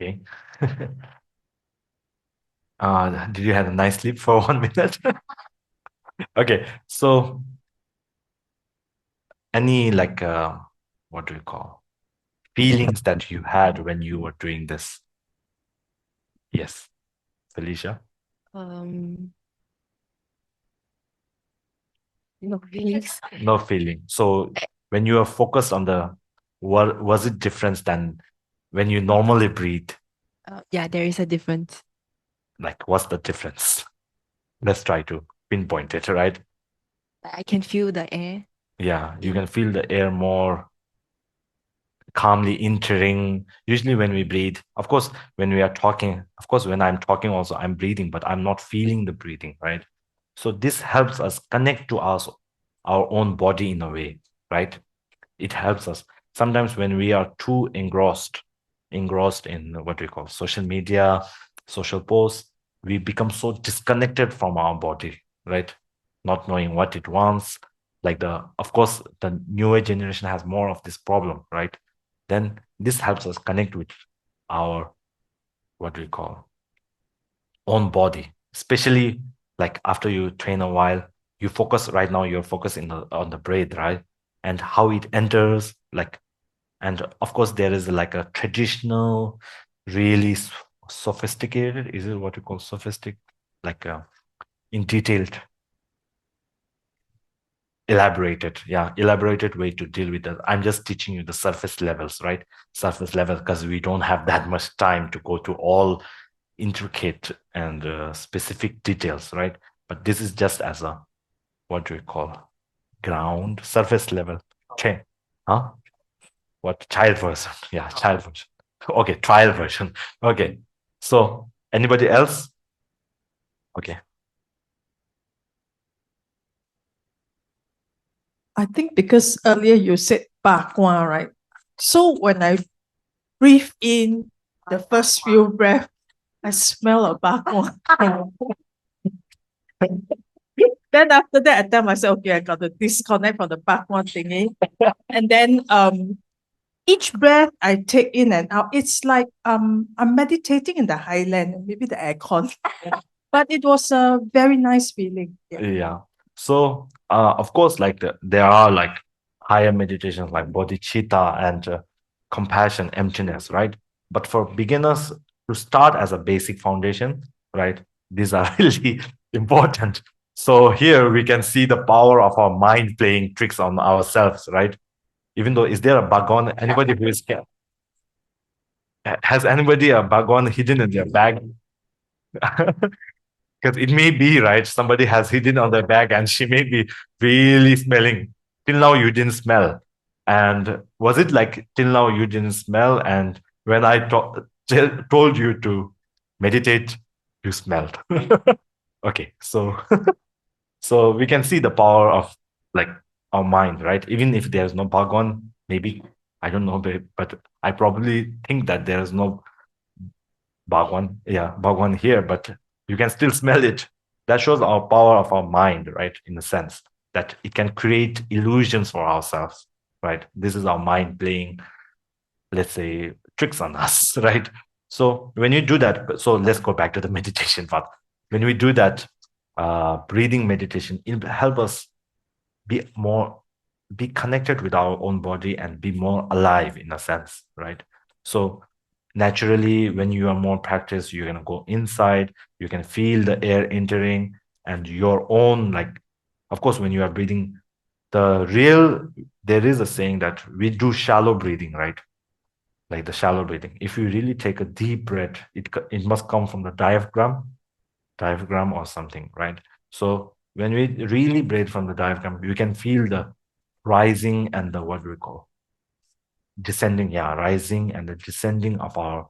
Okay. Did you have a nice sleep for 1 minute? Okay, so any like what do you call feelings that you had when you were doing this? Yes, Felicia. No feelings. No feeling. So when you are focused on the, what was it different than when you normally breathe? Yeah, there is a difference. Like, what's the difference? Let's try to pinpoint it, right? I can feel the air. Yeah, you can feel the air more calmly entering. Usually when we breathe, of course, when we are talking, of course, when I'm talking also, I'm breathing, but I'm not feeling the breathing, right? So this helps us connect to us, our own body in a way, right? It helps us. Sometimes when we are too engrossed in what we call social media, social posts, we become so disconnected from our body, right? Not knowing what it wants. Like of course, the newer generation has more of this problem, right? Then this helps us connect with our, what do we call, own body, especially like after you train a while, you focus right now, you're focusing on the breath, right? And how it enters, like, and of course, there is like a traditional, really sophisticated, is it what you call sophisticated? Like in detailed, elaborated way to deal with that. I'm just teaching you the surface levels, right? Surface level, because we don't have that much time to go to all intricate and specific details, right? But this is just as a, what do we call, ground, surface level. Okay. Huh? What, child version? Yeah, child version. Okay, trial version. Okay. So anybody else? Okay. I think because earlier you said Bagua, right? So when I breathe in the first few breaths, I smell a Bagua. Then after that, I tell myself, okay, I got to disconnect from the Bagua thingy. And then each breath I take in and out, it's like I'm meditating in the highland, maybe the aircon. But it was a very nice feeling. Yeah. So of course, like there are like higher meditations like bodhicitta and compassion, emptiness, right? But for beginners to start as a basic foundation, right? These are really important. So here we can see the power of our mind playing tricks on ourselves, right? Even though, is there a bhagwan? Anybody who is scared? Has anybody a bhagwan hidden in their bag? Because it may be, right? Somebody has hidden on their bag and she may be really smelling. Till now, you didn't smell. And was it like till now you didn't smell? And when I told you to meditate, you smelled. Okay, so so we can see the power of like our mind, right? Even if there's no bhagwan, maybe I don't know, but I probably think that there's no Bhagwan here, but you can still smell it. That shows our power of our mind, right? In a sense that it can create illusions for ourselves, right? This is our mind playing, let's say, tricks on us, right? So when you do that, so let's go back to the meditation part. When we do that breathing meditation, it will help us be connected with our own body and be more alive in a sense, right? So naturally, when you are more practiced, you're going to go inside, you can feel the air entering and your own, like, of course, when you are breathing, there is a saying that we do shallow breathing, right? Like the shallow breathing. If you really take a deep breath, it must come from the diaphragm or something, right? So when we really breathe from the diaphragm, you can feel the rising and the, what do we call, descending, rising and the descending of our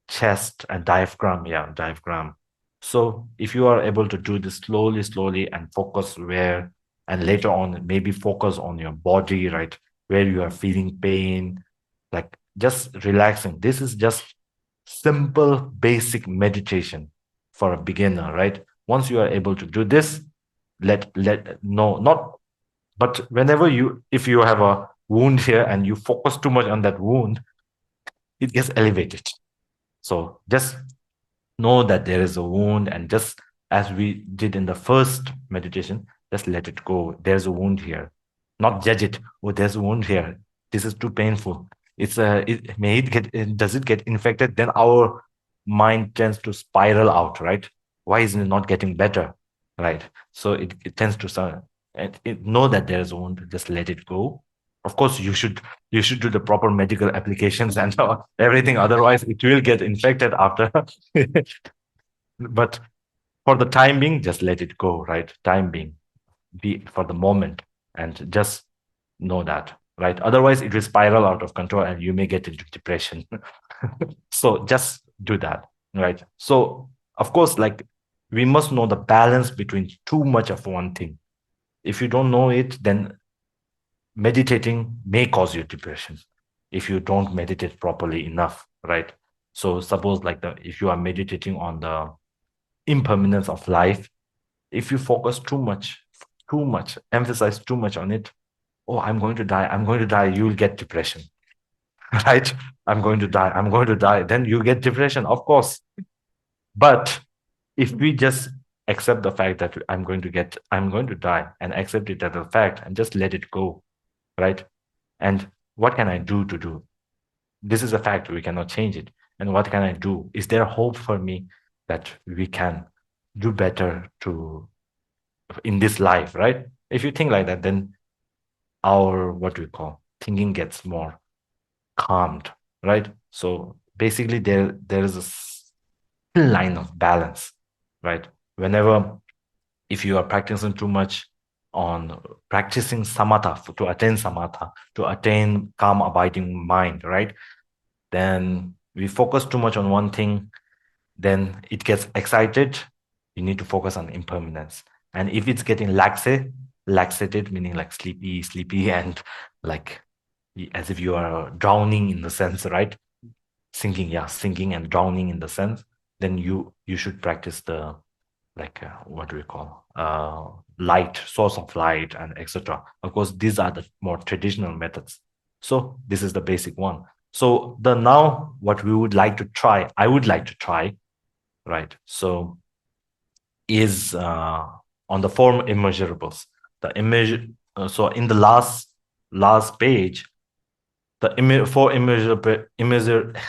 chest and diaphragm. So if you are able to do this slowly and focus where, and later on maybe focus on your body, right, where you are feeling pain, like just relaxing. This is just simple basic meditation for a beginner, right? Once you are able to do this, let no not but whenever if you have a wound here and you focus too much on that wound, it gets elevated. So just know that there is a wound, and just as we did in the first meditation, just let it go. There's a wound here. Not judge it. Oh, there's a wound here. This is too painful. Does it get infected? Then our mind tends to spiral out, right? Why isn't it not getting better? Right. So it tends to know that there is a wound, just let it go. Of course, you should do the proper medical applications and everything. Otherwise, it will get infected after. But for the time being, just let it go, right? Time being, be for the moment, and just know that, right? Otherwise, it will spiral out of control and you may get into depression. So just do that, right? So, of course, like we must know the balance between too much of one thing. If you don't know it, then meditating may cause you depression if you don't meditate properly enough, right? So suppose like if you are meditating on the impermanence of life, if you focus too much, emphasize too much on it, oh, I'm going to die, you will get depression. Right? I'm going to die, then you get depression, of course. But if we just accept the fact that I'm going to die, and accept it as a fact and just let it go, right? And what can I do to do? This is a fact, we cannot change it. And what can I do? Is there hope for me that we can do better in this life, right? If you think like that, then our, what we call, thinking gets more calmed, right? So basically there is a still line of balance, right? Whenever, if you are practicing too much on practicing samatha, to attain samatha, to attain calm abiding mind, right? Then we focus too much on one thing, then it gets excited. You need to focus on impermanence. And if it's getting laxated, meaning like sleepy, and like as if you are drowning in the sense, right? Sinking and drowning in the sense, then you should practice the, like what do we call, light, source of light, and etc. Of course, these are the more traditional methods. So this is the basic one. So now what we would like to try, I would like to try, right? So is on the four immeasurables. The image. So in the last page, the four immeasurable.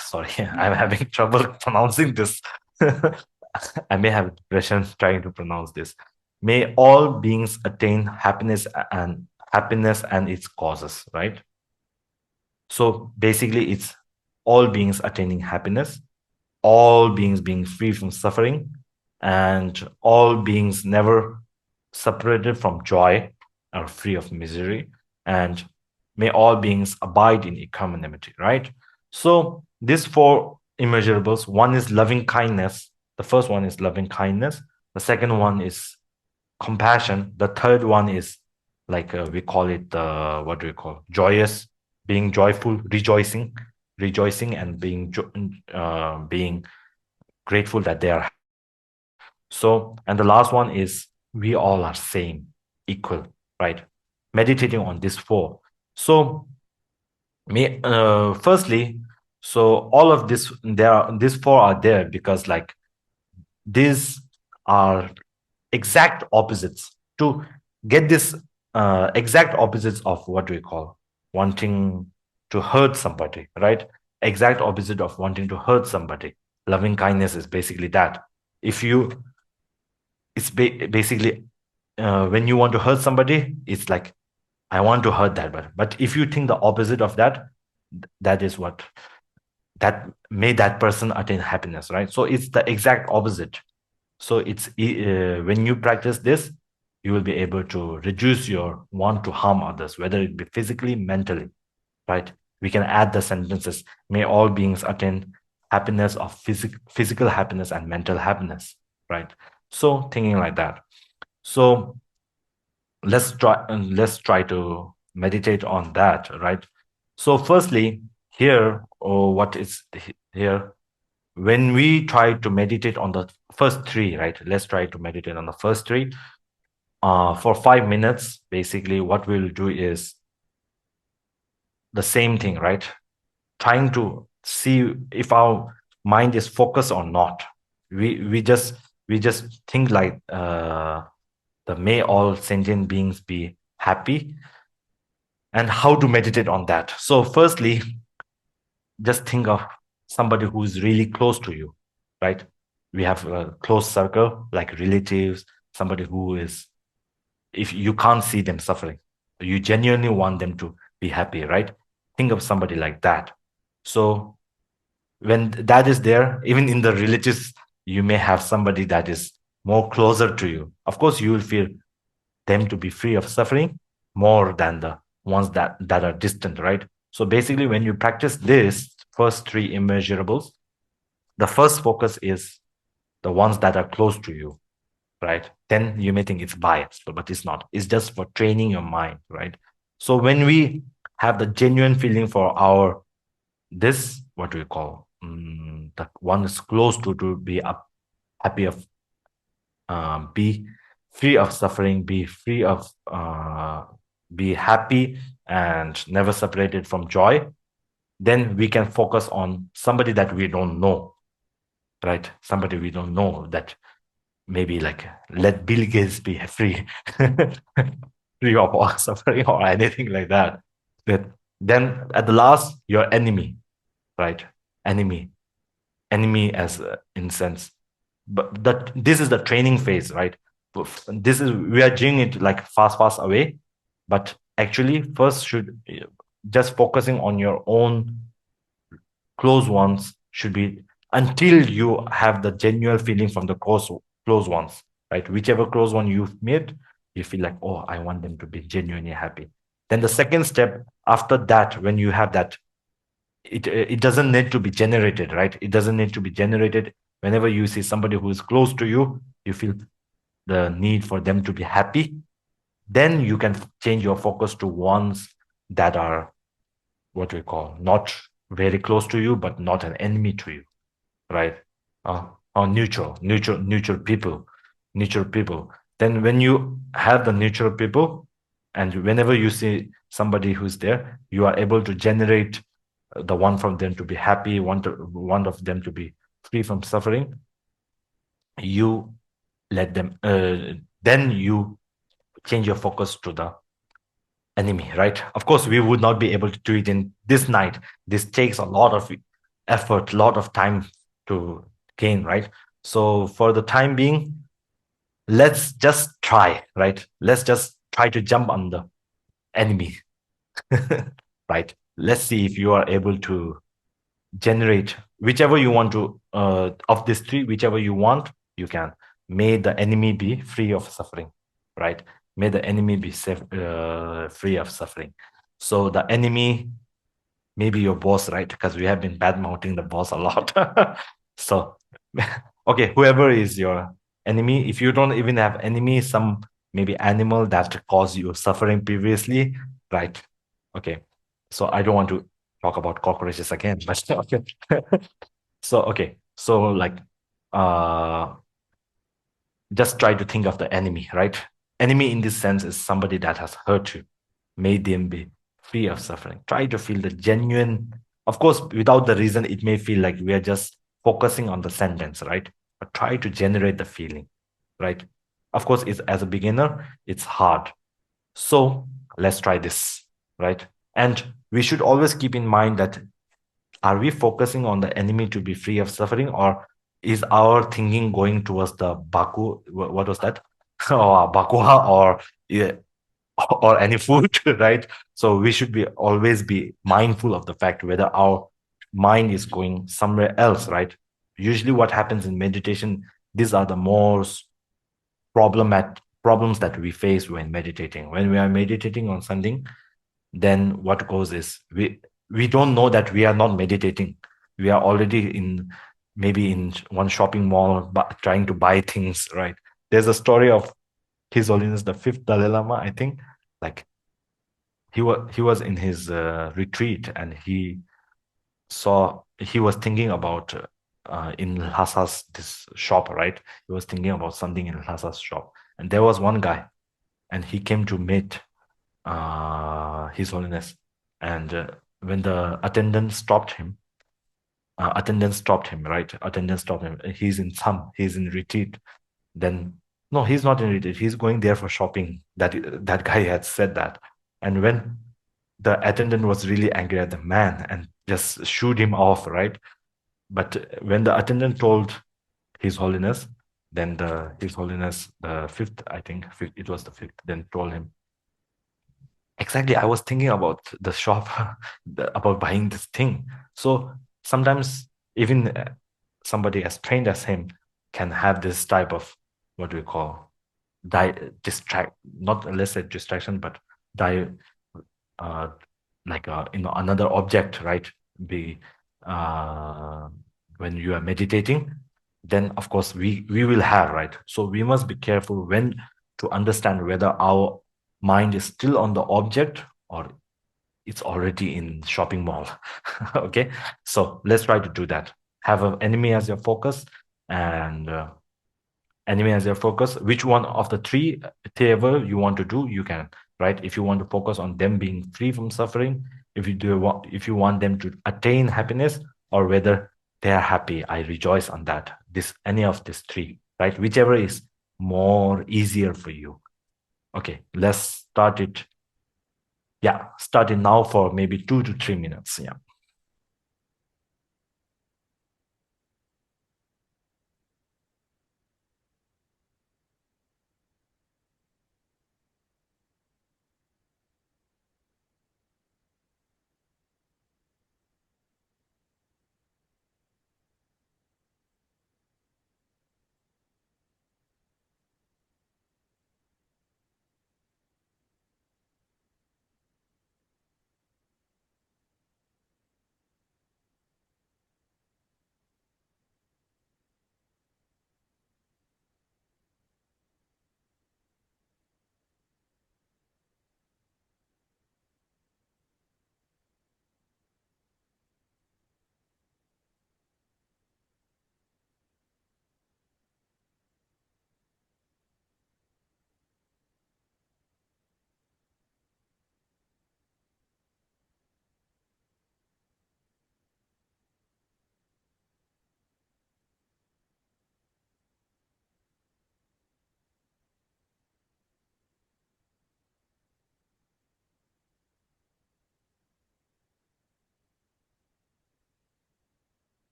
Sorry, I'm having trouble pronouncing this. I may have depression trying to pronounce this. May all beings attain happiness and its causes, right? So basically, it's all beings attaining happiness, all beings being free from suffering, and all beings never separated from joy or free of misery, and may all beings abide in equanimity, right? So these four immeasurables, one is loving kindness. The first one is loving kindness. The second one is compassion. The third one is like we call it what do we call, joyous, being joyful, rejoicing, and being grateful that they are. So, and the last one is we all are same, equal, right? Meditating on these four. So firstly, so all of this, these four are there because like these are exact opposites. To get this exact opposites of what do we call, wanting to hurt somebody, right? Exact opposite of wanting to hurt somebody. Loving kindness is basically that. If you, basically when you want to hurt somebody, it's like, I want to hurt that person. But if you think the opposite of that, that is what, that made that person attain happiness, right? So it's the exact opposite. So it's when you practice this, you will be able to reduce your want to harm others, whether it be physically, mentally, right? We can add the sentences, may all beings attain happiness of physical happiness and mental happiness, right? So thinking like that. So let's try to meditate on that, right? So firstly, here, what is here, when we try to meditate on the first three, right? Let's try to meditate on the first three for 5 minutes. Basically, what we'll do is the same thing, right? Trying to see if our mind is focused or not. We just think like the may all sentient beings be happy, and how to meditate on that. So firstly, just think of somebody who is really close to you, right? We have a close circle, like relatives, somebody who is, if you can't see them suffering, you genuinely want them to be happy, right? Think of somebody like that. So when that is there, even in the religious, you may have somebody that is more closer to you. Of course, you will feel them to be free of suffering more than the ones that are distant, right? So basically, when you practice this first three immeasurables, the first focus is the ones that are close to you, right? Then you may think it's biased, but it's not. It's just for training your mind, right? So when we have the genuine feeling for our this, what do we call, the one is close to be up, happy of, be free of suffering, be free of, be happy and never separated from joy, then we can focus on somebody that we don't know, right? Somebody we don't know, that maybe like let Bill Gates be free, free of all suffering or anything like that. That then at the last, your enemy, right? Enemy as in sense, but that this is the training phase, right? This is, we are doing it like fast away, but actually first should just focusing on your own close ones should be, until you have the genuine feeling from the close ones, right? Whichever close one you've made, you feel like, oh, I want them to be genuinely happy. Then the second step after that, when you have that, it doesn't need to be generated, right? It doesn't need to be generated. Whenever you see somebody who is close to you, you feel the need for them to be happy, then you can change your focus to ones that are, what we call, not very close to you, but not an enemy to you, right? Or neutral people. Then when you have the neutral people, and whenever you see somebody who's there, you are able to generate the one from them to be happy, one of them to be free from suffering. You let them, then you change your focus to the enemy, right? Of course, we would not be able to do it in this night. This takes a lot of effort, a lot of time to gain, right? So for the time being, let's just try, right? Let's just try to jump on the enemy, right? Let's see if you are able to generate whichever you want to, of these three, whichever you want, you can. May the enemy be free of suffering, right? May the enemy be free of suffering. So the enemy may be your boss, right? Because we have been bad mouthing the boss a lot. So, okay, whoever is your enemy, if you don't even have enemy, some maybe animal that caused you suffering previously, right? Okay, so I don't want to talk about cockroaches again, but okay. So, okay, so like, just try to think of the enemy, right? Enemy in this sense is somebody that has hurt you, made them be free of suffering. Try to feel the genuine, of course, without the reason, it may feel like we are just focusing on the sentence, right? But try to generate the feeling, right? Of course, it's, as a beginner, it's hard. So let's try this, right? And we should always keep in mind that, are we focusing on the enemy to be free of suffering, or is our thinking going towards the baku? What was that? Or bakua, or yeah, or any food, right? So we should be always be mindful of the fact whether our mind is going somewhere else, right? Usually, what happens in meditation, these are the most problems that we face when meditating. When we are meditating on something, then what goes is we don't know that we are not meditating. We are already in, maybe in one shopping mall, but trying to buy things, right? There's a story of His Holiness the Fifth Dalai Lama, I think. Like, he was in his retreat, and he was thinking about in Lhasa's this shop, right? He was thinking about something in Lhasa's shop, and there was one guy, and he came to meet His Holiness. And when the attendant stopped him, attendant stopped him, right? Attendant stopped him. He's in retreat. Then no, he's not in retreat. He's going there for shopping. That guy had said that. And when the attendant was really angry at the man and just shooed him off, right? But when the attendant told His Holiness, then His Holiness, the fifth, I think it was the fifth, then told him, exactly, I was thinking about the shop, about buying this thing. So sometimes even somebody as trained as him can have this type of, what we call, not let's say distraction, but like another object, right? When you are meditating, then of course we will have, right? So we must be careful when to understand whether our mind is still on the object or it's already in shopping mall. Okay, so let's try to do that. Have an enemy as your focus, and enemy as your focus. Which one of the three, whatever you want to do, you can, right? If you want to focus on them being free from suffering, if you want them to attain happiness, or whether they are happy, I rejoice on that. Any of these three, right? Whichever is more easier for you. Okay, let's start it. Yeah, start it now for maybe 2 to 3 minutes. Yeah.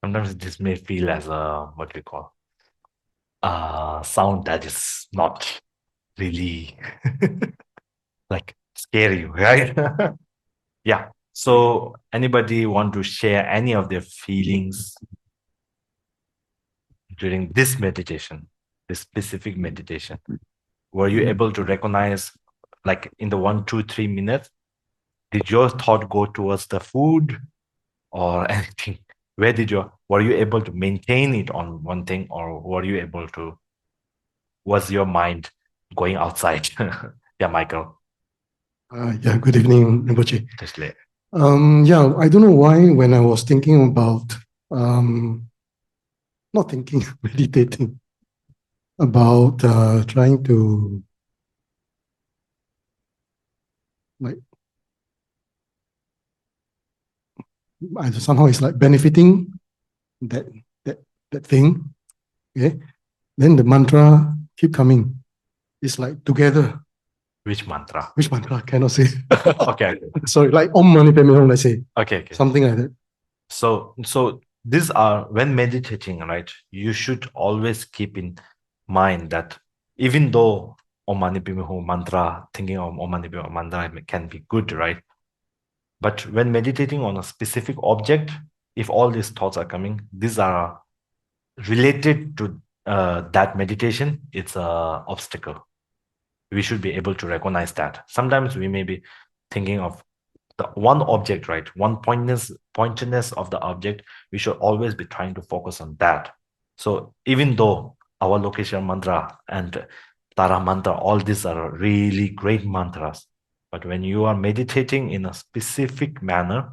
Sometimes this may feel as a, what we call, sound that is not really like scary, right? Yeah. So anybody want to share any of their feelings during this meditation, this specific meditation? Were you able to recognize, like in the 1, 2, 3 minutes, did your thought go towards the food or anything? Were you able to maintain it on one thing, or was your mind going outside? Yeah, Michael. Yeah, good evening, Rinpoche. Just late. Yeah, I don't know why when I was thinking about, not thinking, meditating about trying to like somehow it's like benefiting that that thing. Okay. Then the mantra keep coming. It's like together. Which mantra? Which mantra? Cannot say. Okay. Sorry, like Om Mani Padme Hum, let's say. Okay. Something like that. So these are, when meditating, right, you should always keep in mind that even though Om Mani Padme Hum mantra, thinking of Om Mani Padme Hum mantra can be good, right? But when meditating on a specific object, if all these thoughts are coming, these are related to that meditation, it's a obstacle. We should be able to recognize that. Sometimes we may be thinking of the one object, right? One pointedness of the object. We should always be trying to focus on that. So even though our location mantra and Tara mantra, all these are really great mantras, but when you are meditating in a specific manner,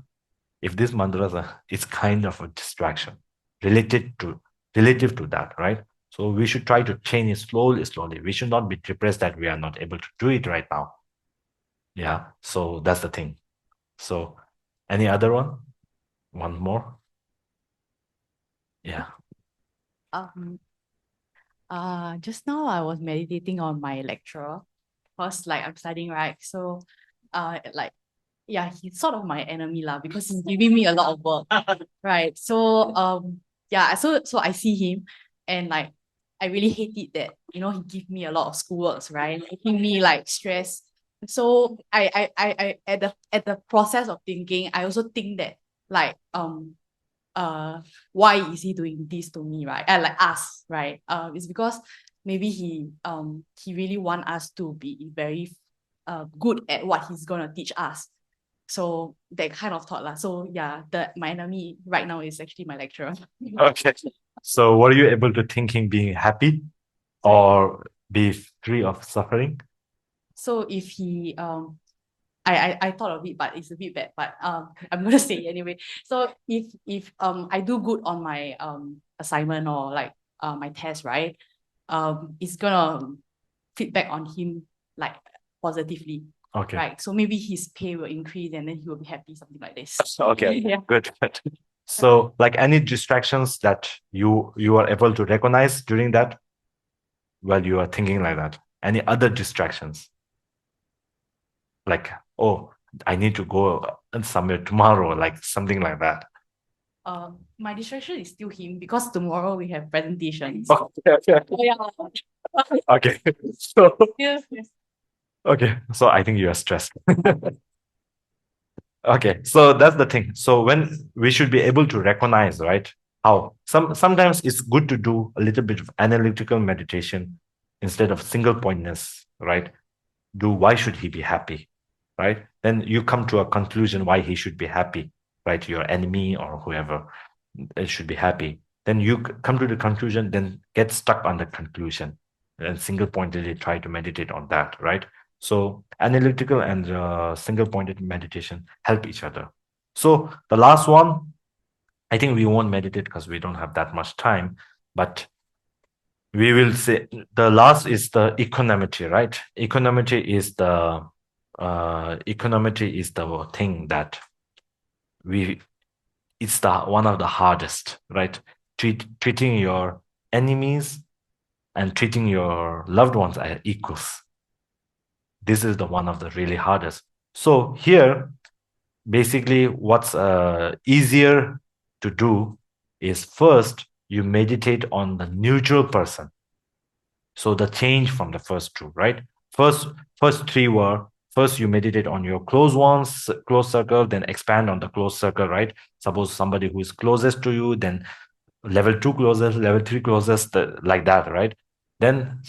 if these mantras are, it's kind of a distraction relative to that, right? So we should try to change it slowly. We should not be depressed that we are not able to do it right now. Yeah, so that's the thing. So any other one? One more? Yeah. Just now I was meditating on my lecturer. First, like I'm studying, right? So, like, yeah, he's sort of my enemy lah because he's giving me a lot of work, right? So, yeah, so I see him, and like, I really hate it that he give me a lot of schoolworks, right? Making me like stress. So I at the process of thinking, I also think that like why is he doing this to me, right? And like us, right? It's because maybe he really want us to be very good at what he's gonna teach us. So that kind of thought lah. So yeah, my enemy right now is actually my lecturer. Okay. So were you able to thinking being happy or be free of suffering? So if he I thought of it, but it's a bit bad. But I'm gonna say it anyway. So if I do good on my assignment or like my test, right? It's gonna feedback on him like positively. Okay. Right. So maybe his pay will increase and then he will be happy, something like this. Okay. Yeah. Good. So like any distractions that you are able to recognize during that while you are thinking like that? Any other distractions? Like, oh, I need to go somewhere tomorrow, like something like that. My distraction is still him because tomorrow we have presentations. Okay. Oh, yeah. Okay. So Yes, yes. okay. So I think you are stressed. Okay. So that's the thing. So when we should be able to recognize, right? How sometimes it's good to do a little bit of analytical meditation instead of single pointness, right? Do why should he be happy, right? Then you come to a conclusion why he should be happy, right? Your enemy or whoever should be happy. Then you come to the conclusion, then get stuck on the conclusion and single pointedly try to meditate on that, right? So analytical and single pointed meditation help each other. So the last one, I think we won't meditate because we don't have that much time, but we will say the last is the equanimity, right? Equanimity is the thing that it's the one of the hardest, right? Treating your enemies and treating your loved ones as equals. This is the one of the really hardest. So here, basically, what's easier to do is first you meditate on the neutral person. So the change from the first two, right? First three were, first you meditate on your close ones, close circle, then expand on the close circle, right? Suppose somebody who is closest to you, then level 2 closest, level 3 closest, like that, right? Then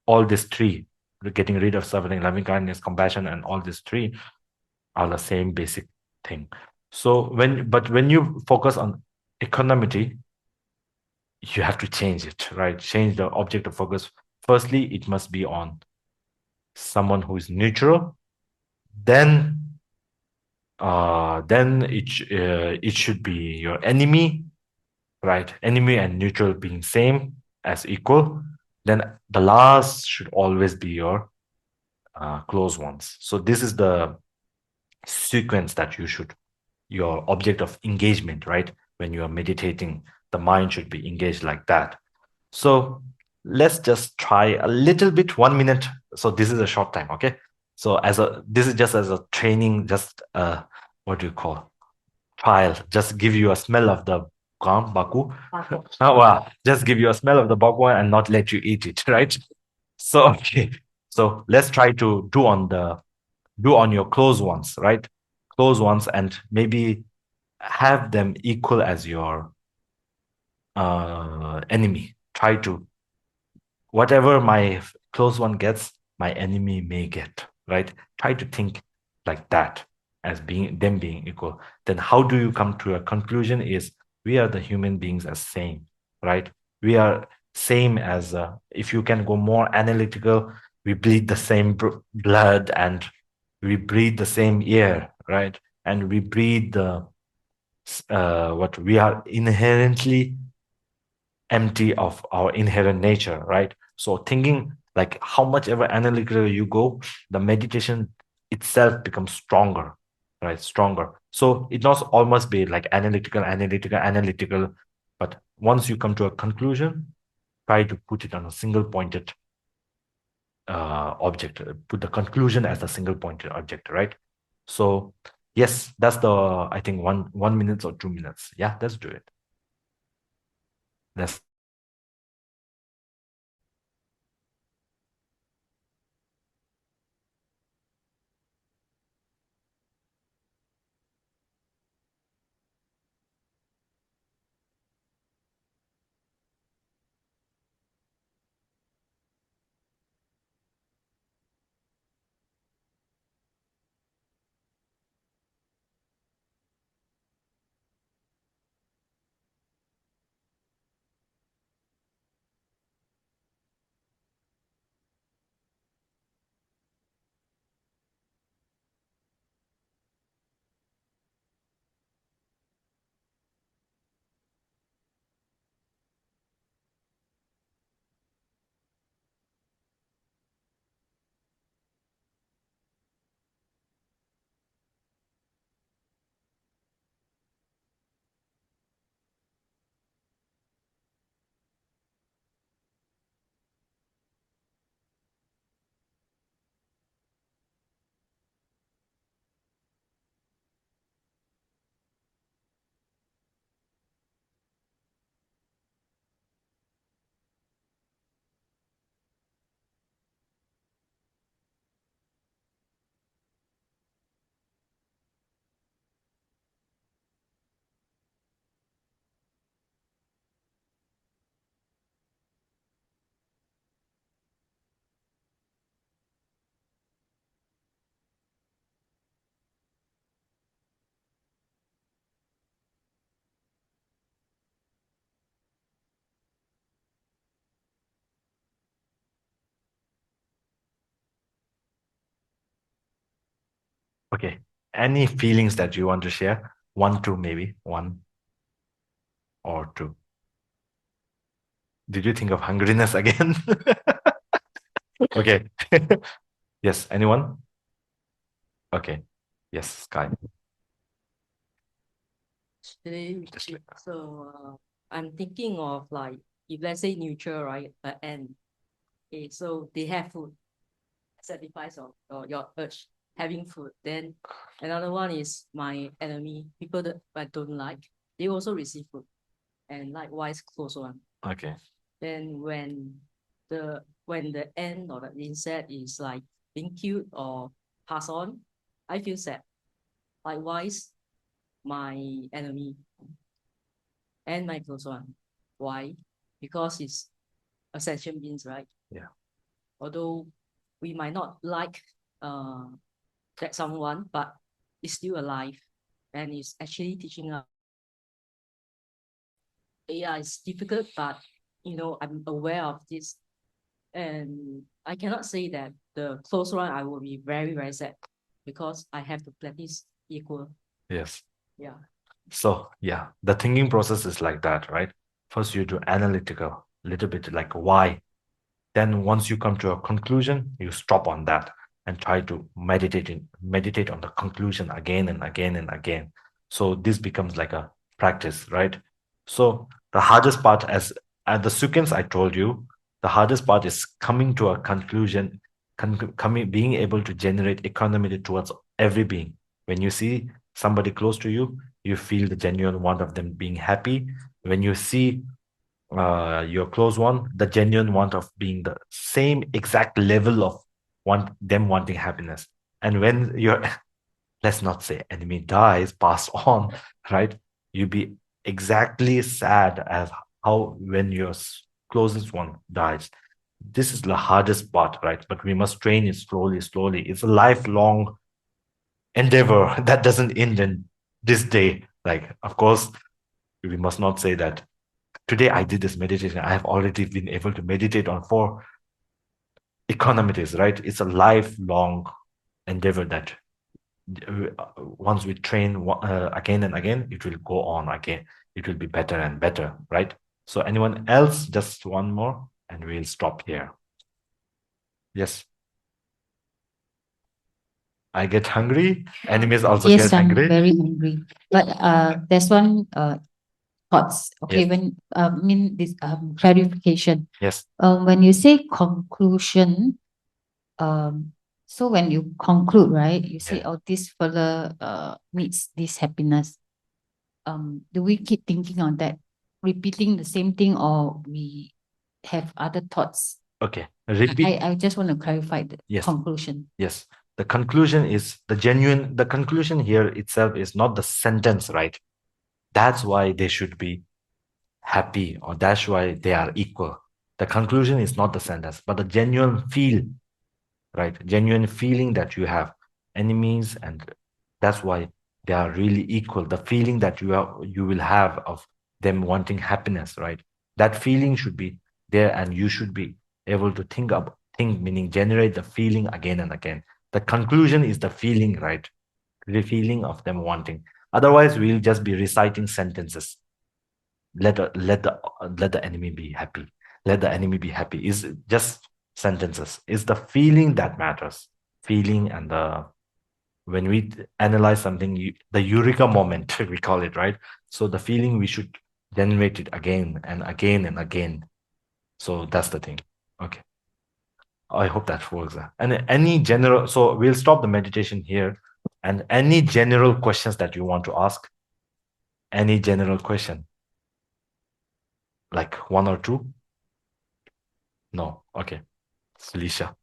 all these three, getting rid of suffering, loving kindness, compassion, and all these three are the same basic thing. So when you focus on equanimity, you have to change it, right? Change the object of focus. Firstly, it must be on someone who is neutral. Then it should be your enemy, right? Enemy and neutral being same as equal. Then the last should always be your close ones. So this is the sequence that your object of engagement, right? When you are meditating, the mind should be engaged like that. So let's just try a little bit, 1 minute. So this is a short time, okay? So this is just as a training, just what do you call, trial, just give you a smell of the baku. Oh, wow. Just give you a smell of the baku and not let you eat it, right? So okay, so let's try to do on your close ones, right? Close ones, and maybe have them equal as your enemy. Try to, whatever my close one gets, my enemy may get, right? Try to think like that, as being equal. Then how do you come to a conclusion is we are the human beings as same, right? We are same as, if you can go more analytical, we bleed the same blood, and we breathe the same air, right? And we breathe the what we are inherently empty of our inherent nature, right? So thinking like how much ever analytical you go, the meditation itself becomes stronger, right? Stronger. So it not almost be like analytical, but once you come to a conclusion, try to put it on a single pointed object, put the conclusion as a single pointed object, right? So yes, that's the, I think 1 minute or 2 minutes. Yeah, let's do it. That's okay. Any feelings that you want to share? One, two, maybe one or two. Did you think of hungriness again? Okay. Yes, anyone? Okay. Yes, Sky. Actually, I'm thinking of like, if let's say neutral, right, and okay, so they have food, satisfies your urge having food. Then another one is my enemy, people that I don't like, they also receive food, and likewise close one. Okay. Then when the end or the insect is like being killed or pass on, I feel sad. Likewise, my enemy and my close one. Why? Because it's a sentient beings, right? Yeah. Although we might not like that someone, but it's still alive, and it's actually teaching us. Yeah, it's difficult, but I'm aware of this, and I cannot say that the close one I will be very, very sad because I have to practice equal. Yes. Yeah. So yeah, the thinking process is like that, right? First you do analytical, little bit like why. Then once you come to a conclusion, you stop on that. and try to meditate on the conclusion again and again and again. So this becomes like a practice, right? So the hardest part, as at the sequence I told you, the hardest part is coming to a conclusion, being able to generate equanimity towards every being. When you see somebody close to you, you feel the genuine want of them being happy. When you see your close one, the genuine want of being the same exact level of them wanting happiness. And when your let's not say enemy dies, pass on, right? You be exactly sad as how when your closest one dies. This is the hardest part, right? But we must train it slowly, slowly. It's a lifelong endeavor that doesn't end in this day. Like, of course, we must not say that today I did this meditation. I have already been able to meditate on 4 economities, right? It's a lifelong endeavor that once we train again and again, it will go on again. It will be better and better, right? So anyone else, just one more and we'll stop here. Yes. I get hungry. Enemies also Yes, get I'm hungry. very hungry. But there's one thoughts. Okay, Yes. when mean this clarification. Yes. When you say conclusion, so when you conclude, right, you say, Yeah. oh, this fella needs this happiness. Do we keep thinking on that, repeating the same thing, or we have other thoughts? Okay. Repeat. I just want to clarify the Yes. conclusion. Yes. The conclusion is the conclusion here itself is not the sentence, right? That's why they should be happy, or that's why they are equal. The conclusion is not the sentence, but the genuine feel, right? Genuine feeling that you have enemies, and that's why they are really equal. The feeling that you will have of them wanting happiness, right? That feeling should be there, and you should be able to think, meaning generate the feeling again and again. The conclusion is the feeling, right? The feeling of them wanting. Otherwise, we'll just be reciting sentences. Let the enemy be happy. Let the enemy be happy. Is just sentences. It's the feeling that matters. Feeling, and when we analyze something, the eureka moment, we call it, right? So the feeling, we should generate it again and again and again. So that's the thing. Okay. I hope that works. And any general, so we'll stop the meditation here. And any general questions that you want to ask, any general question, like 1 or 2? No. Okay. Felicia.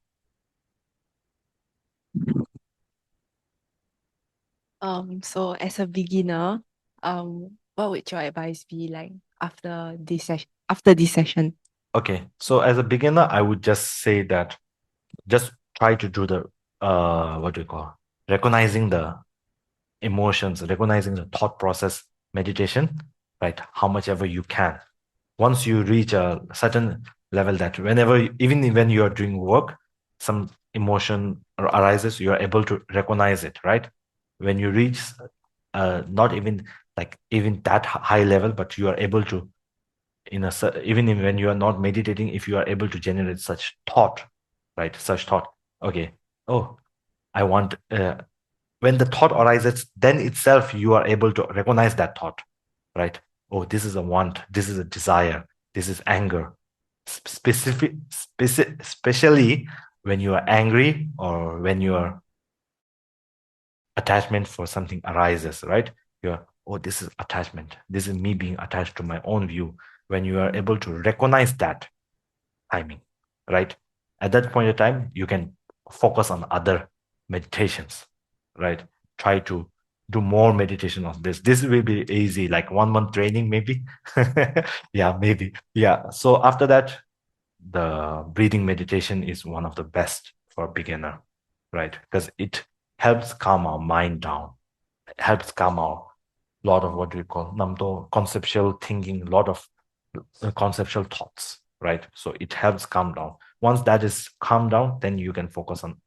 So as a beginner, what would your advice be like after this session? Okay. So as a beginner, I would just say that just try to do the what do you call, recognizing the emotions, recognizing the thought process meditation, right? How much ever you can. Once you reach a certain level, that whenever, even when you are doing work, some emotion arises, you are able to recognize it, right? When you reach not even like even that high level, but you are able to, even when you are not meditating, if you are able to generate such thought, right? Such thought, okay, oh, I want, when the thought arises, then itself you are able to recognize that thought, right? Oh, this is a want, this is a desire, this is anger. Especially when you are angry, or when your attachment for something arises, right? You're, oh, this is attachment, this is me being attached to my own view. When you are able to recognize that timing, right, at that point of time, you can focus on other meditations, right? Try to do more meditation of this will be easy, like 1 month training maybe. Yeah, maybe. Yeah, so after that, the breathing meditation is one of the best for a beginner, right? Because it helps calm our mind down. It helps calm our lot of what we call namdo conceptual thinking, a lot of conceptual thoughts, right? So it helps calm down. Once that is calmed down, then you can focus on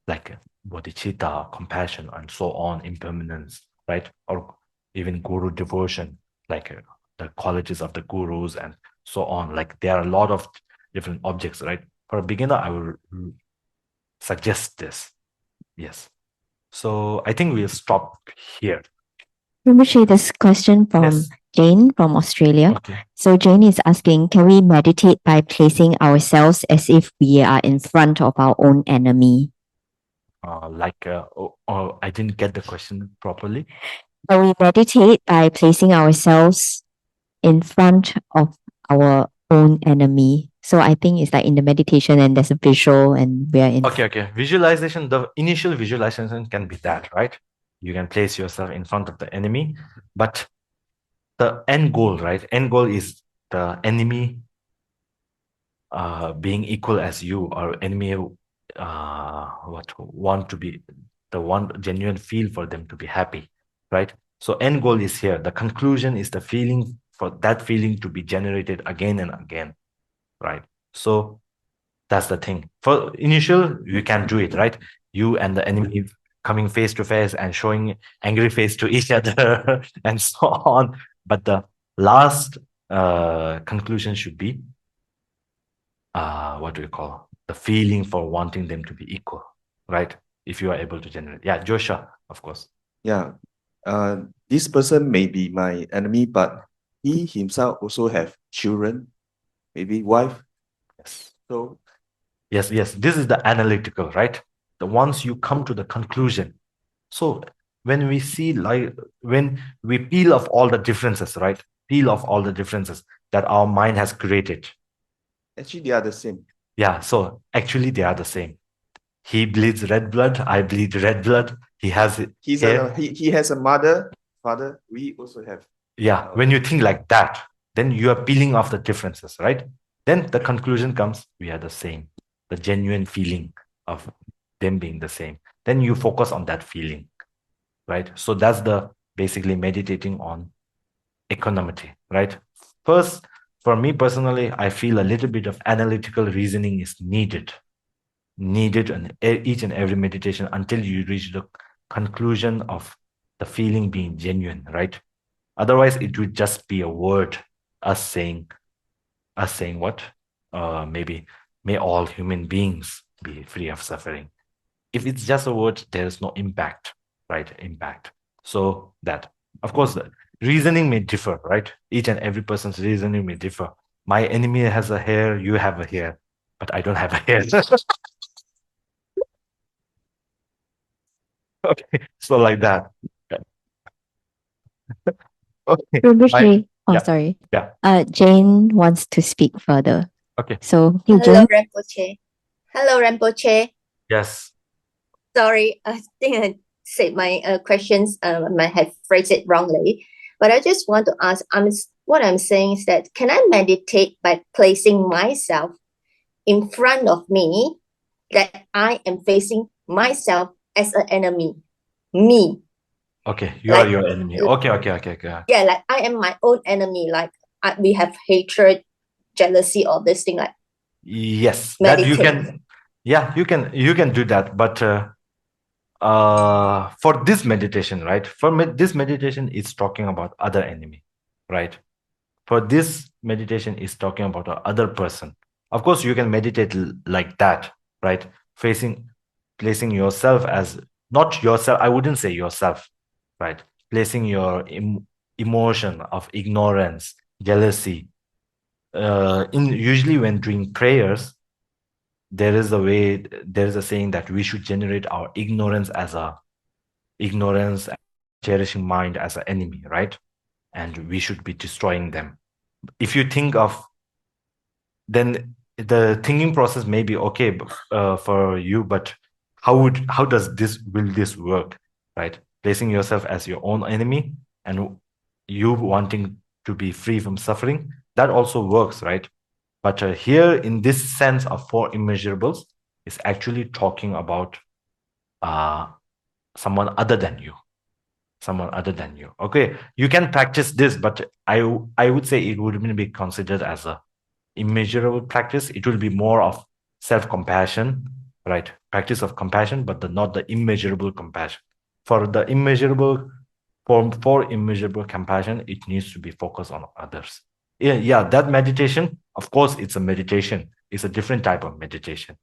like bodhicitta, compassion, and so on, impermanence, right? Or even guru devotion, like the qualities of the gurus and so on. Like there are a lot of different objects, right? For a beginner, I will suggest this. Yes. So I think we'll stop here. Rinpoche, this question from Yes. Jane from Australia. Okay. So Jane is asking, can we meditate by placing ourselves as if we are in front of our own enemy? I didn't get the question properly. Can we meditate by placing ourselves in front of our own enemy? So I think it's like in the meditation and there's a visual and we're in. Okay. Visualization, the initial visualization can be that, right? You can place yourself in front of the enemy, but the end goal, right? End goal is the enemy being equal as you, or enemy want to be the one genuine feel for them to be happy, right? So end goal is here. The conclusion is the feeling, for that feeling to be generated again and again, right? So that's the thing. For initial, you can do it, right? You and the enemy coming face to face and showing angry face to each other and so on. But the last conclusion should be what do you call the feeling for wanting them to be equal, right? If you are able to generate. Yeah, Joshua, of course. Yeah. This person may be my enemy, but he himself also have children, maybe wife. Yes. So Yes, this is the analytical, right? The once you come to the conclusion. So when we see, like, when we peel off all the differences, right? Peel off all the differences that our mind has created. actually they are the same. Yeah, so actually they are the same. He bleeds red blood, I bleed red blood. He has it. He has a mother, father. We also have. Yeah, when you think like that, then you are peeling off the differences, right? Then the conclusion comes, we are the same. The genuine feeling of them being the same. Then you focus on that feeling, right? So that's the basically meditating on equanimity, right? First, for me personally, I feel a little bit of analytical reasoning is needed in each and every meditation until you reach the conclusion of the feeling being genuine, right? Otherwise, it would just be a word, us saying what? Maybe may all human beings be free of suffering. If it's just a word, there is no impact, right? Impact. So that, of course, the reasoning may differ, right? Each and every person's reasoning may differ. My enemy has a hair, you have a hair, but I don't have a hair. Okay, so like that. Okay. Rinpoche, yeah. sorry. Yeah. Jane wants to speak further. Okay. So, hey, Hello, Jane. Rinpoche. Hello, Rinpoche. Yes. Sorry, I think I said my questions, I might have phrased it wrongly. But I just want to ask, what I'm saying is that, can I meditate by placing myself in front of me, that I am facing myself as an enemy? Me. Okay, you are Like- your enemy. Okay. Yeah, like I am my own enemy. Like we have hatred, jealousy, all this thing. Like Yes, that you meditate. can. Yeah, you can do that. But for this meditation, right? This meditation is talking about other enemy, right? For this meditation is talking about a other person. Of course, you can meditate like that, right? Placing yourself as not yourself. I wouldn't say yourself, right? Placing your emotion of ignorance, jealousy. Usually when doing prayers, there is a saying that we should generate our ignorance and cherishing mind as an enemy, right? And we should be destroying them. If you think of, then the thinking process may be okay for you, but how does this work, right? Placing yourself as your own enemy and you wanting to be free from suffering, that also works, right? But here, in this sense of four immeasurables, is actually talking about someone other than you. Okay, you can practice this, but I would say it wouldn't be considered as a immeasurable practice. It will be more of self-compassion, right? Practice of compassion, but not the immeasurable compassion. For immeasurable compassion, it needs to be focused on others. Yeah, that meditation, of course, it's a meditation. It's a different type of meditation.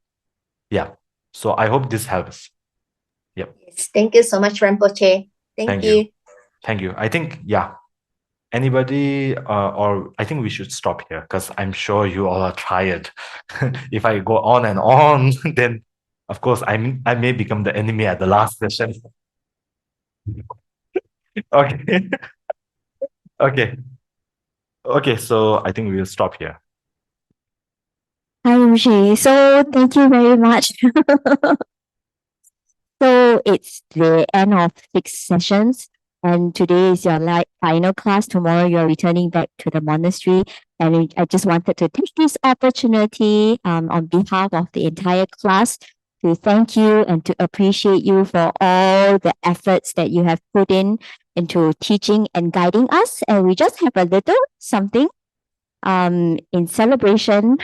Yeah. So I hope this helps. Yep. Yes, thank you so much, Rinpoche. Thank Thank you. you. Thank you. I think, yeah. Anybody, or I think we should stop here because I'm sure you all are tired. If I go on and on, then of course I may become the enemy at the last session. Okay. Okay. Okay. So I think we'll stop here. Hi, Rinpoche. So thank you very much. So it's the end of 6 sessions, and today is your final class. Tomorrow you're returning back to the monastery, and I just wanted to take this opportunity on behalf of the entire class to thank you and to appreciate you for all the efforts that you have put into teaching and guiding us. And we just have a little something in celebration,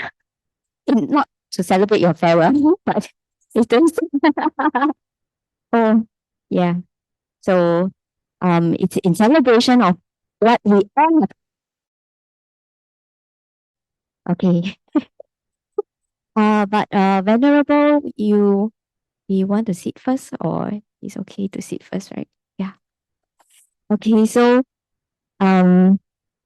not to celebrate your farewell, but it is. Oh, yeah. So, it's in celebration of what we all have. Okay. But Venerable, you want to sit first, or it's okay to sit first, right? Yeah. Okay. So,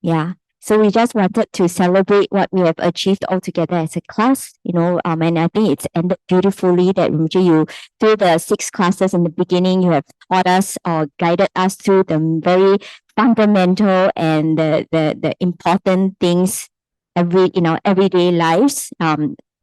yeah. So we just wanted to celebrate what we have achieved all together as a class, and I think it's ended beautifully that Rinpoche, you, through the 6 classes in the beginning, you have taught us or guided us through the very fundamental and the important things in our everyday lives.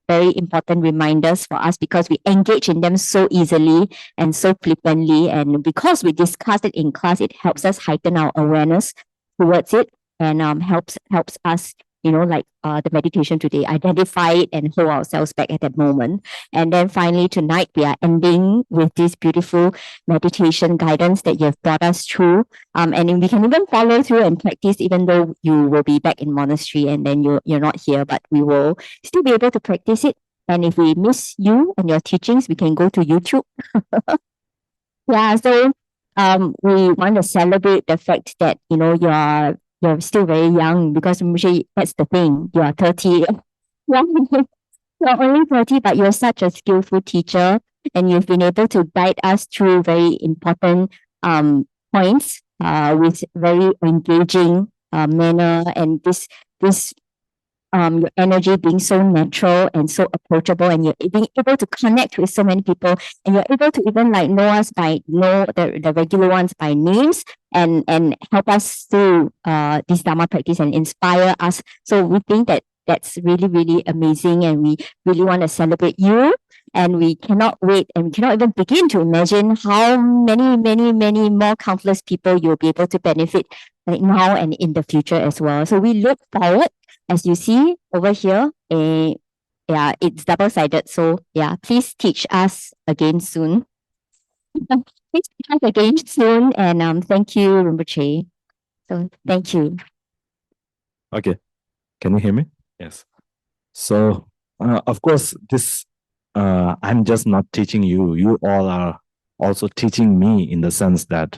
Very important reminders for us because we engage in them so easily and so flippantly. And because we discuss it in class, it helps us heighten our awareness towards it and helps us, like the meditation today, identify it and hold ourselves back at that moment. And then finally tonight we are ending with this beautiful meditation guidance that you have brought us through. And we can even follow through and practice even though you will be back in monastery and then you're not here, but we will still be able to practice it. And if we miss you and your teachings, we can go to YouTube. Yeah, so we want to celebrate the fact that you're still very young because usually that's the thing. You are 30. Yeah, you're only 30, but you're such a skillful teacher and you've been able to guide us through very important points with very engaging manner, and this your energy being so natural and so approachable, and you're being able to connect with so many people, and you're able to even like know the regular ones by names and help us through this Dharma practice and inspire us. So we think that that's really, really amazing, and we really want to celebrate you. And we cannot wait, and we cannot even begin to imagine how many, many, many more countless people you'll be able to benefit like now and in the future as well. So we look forward, as you see over here, yeah, it's double-sided. So yeah, please teach us again soon. Please teach us again soon, and thank you, Rinpoche. So thank you. Okay. Can you hear me? Yes. So, of course, I'm just not teaching you. You all are also teaching me in the sense that,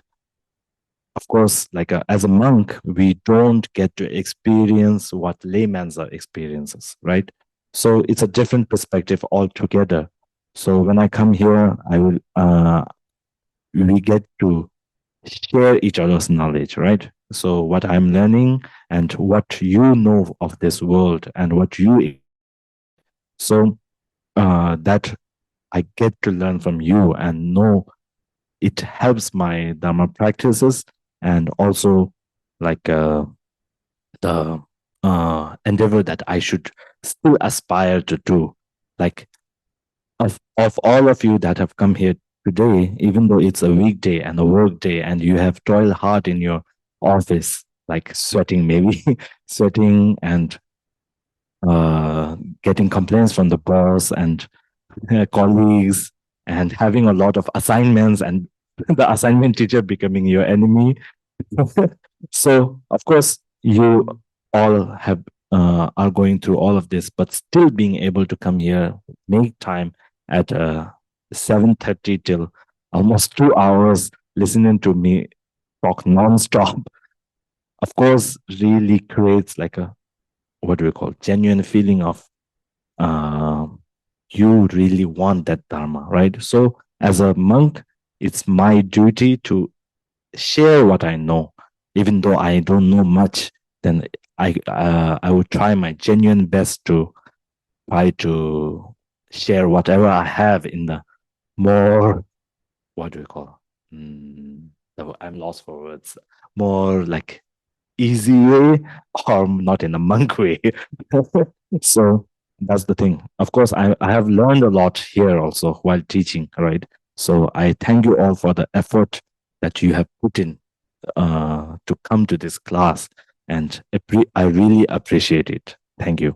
of course, as a monk, we don't get to experience what layman's experiences, right? So it's a different perspective altogether. So when I come here, we get to share each other's knowledge, right? So what I'm learning and what you know of this world and what that I get to learn from you and know it helps my Dharma practices and also the endeavor that I should still aspire to do. Like of all of you that have come here today, even though it's a weekday and a work day and you have toiled hard in your office, like sweating maybe, sweating and getting complaints from the boss and colleagues and having a lot of assignments and the assignment teacher becoming your enemy. So of course you all are going through all of this, but still being able to come here, make time at 7:30 till almost 2 hours listening to me talk non-stop, of course really creates like a, what do we call, genuine feeling of you really want that Dharma, right? So as a monk, it's my duty to share what I know, even though I don't know much. Then I would try my genuine best to try to share whatever I have in the more, what do we call? I'm lost for words. More like easy way, or not in a monk way. So that's the thing. Of course, I have learned a lot here also while teaching, right? So I thank you all for the effort that you have put in to come to this class, and I really appreciate it. Thank you.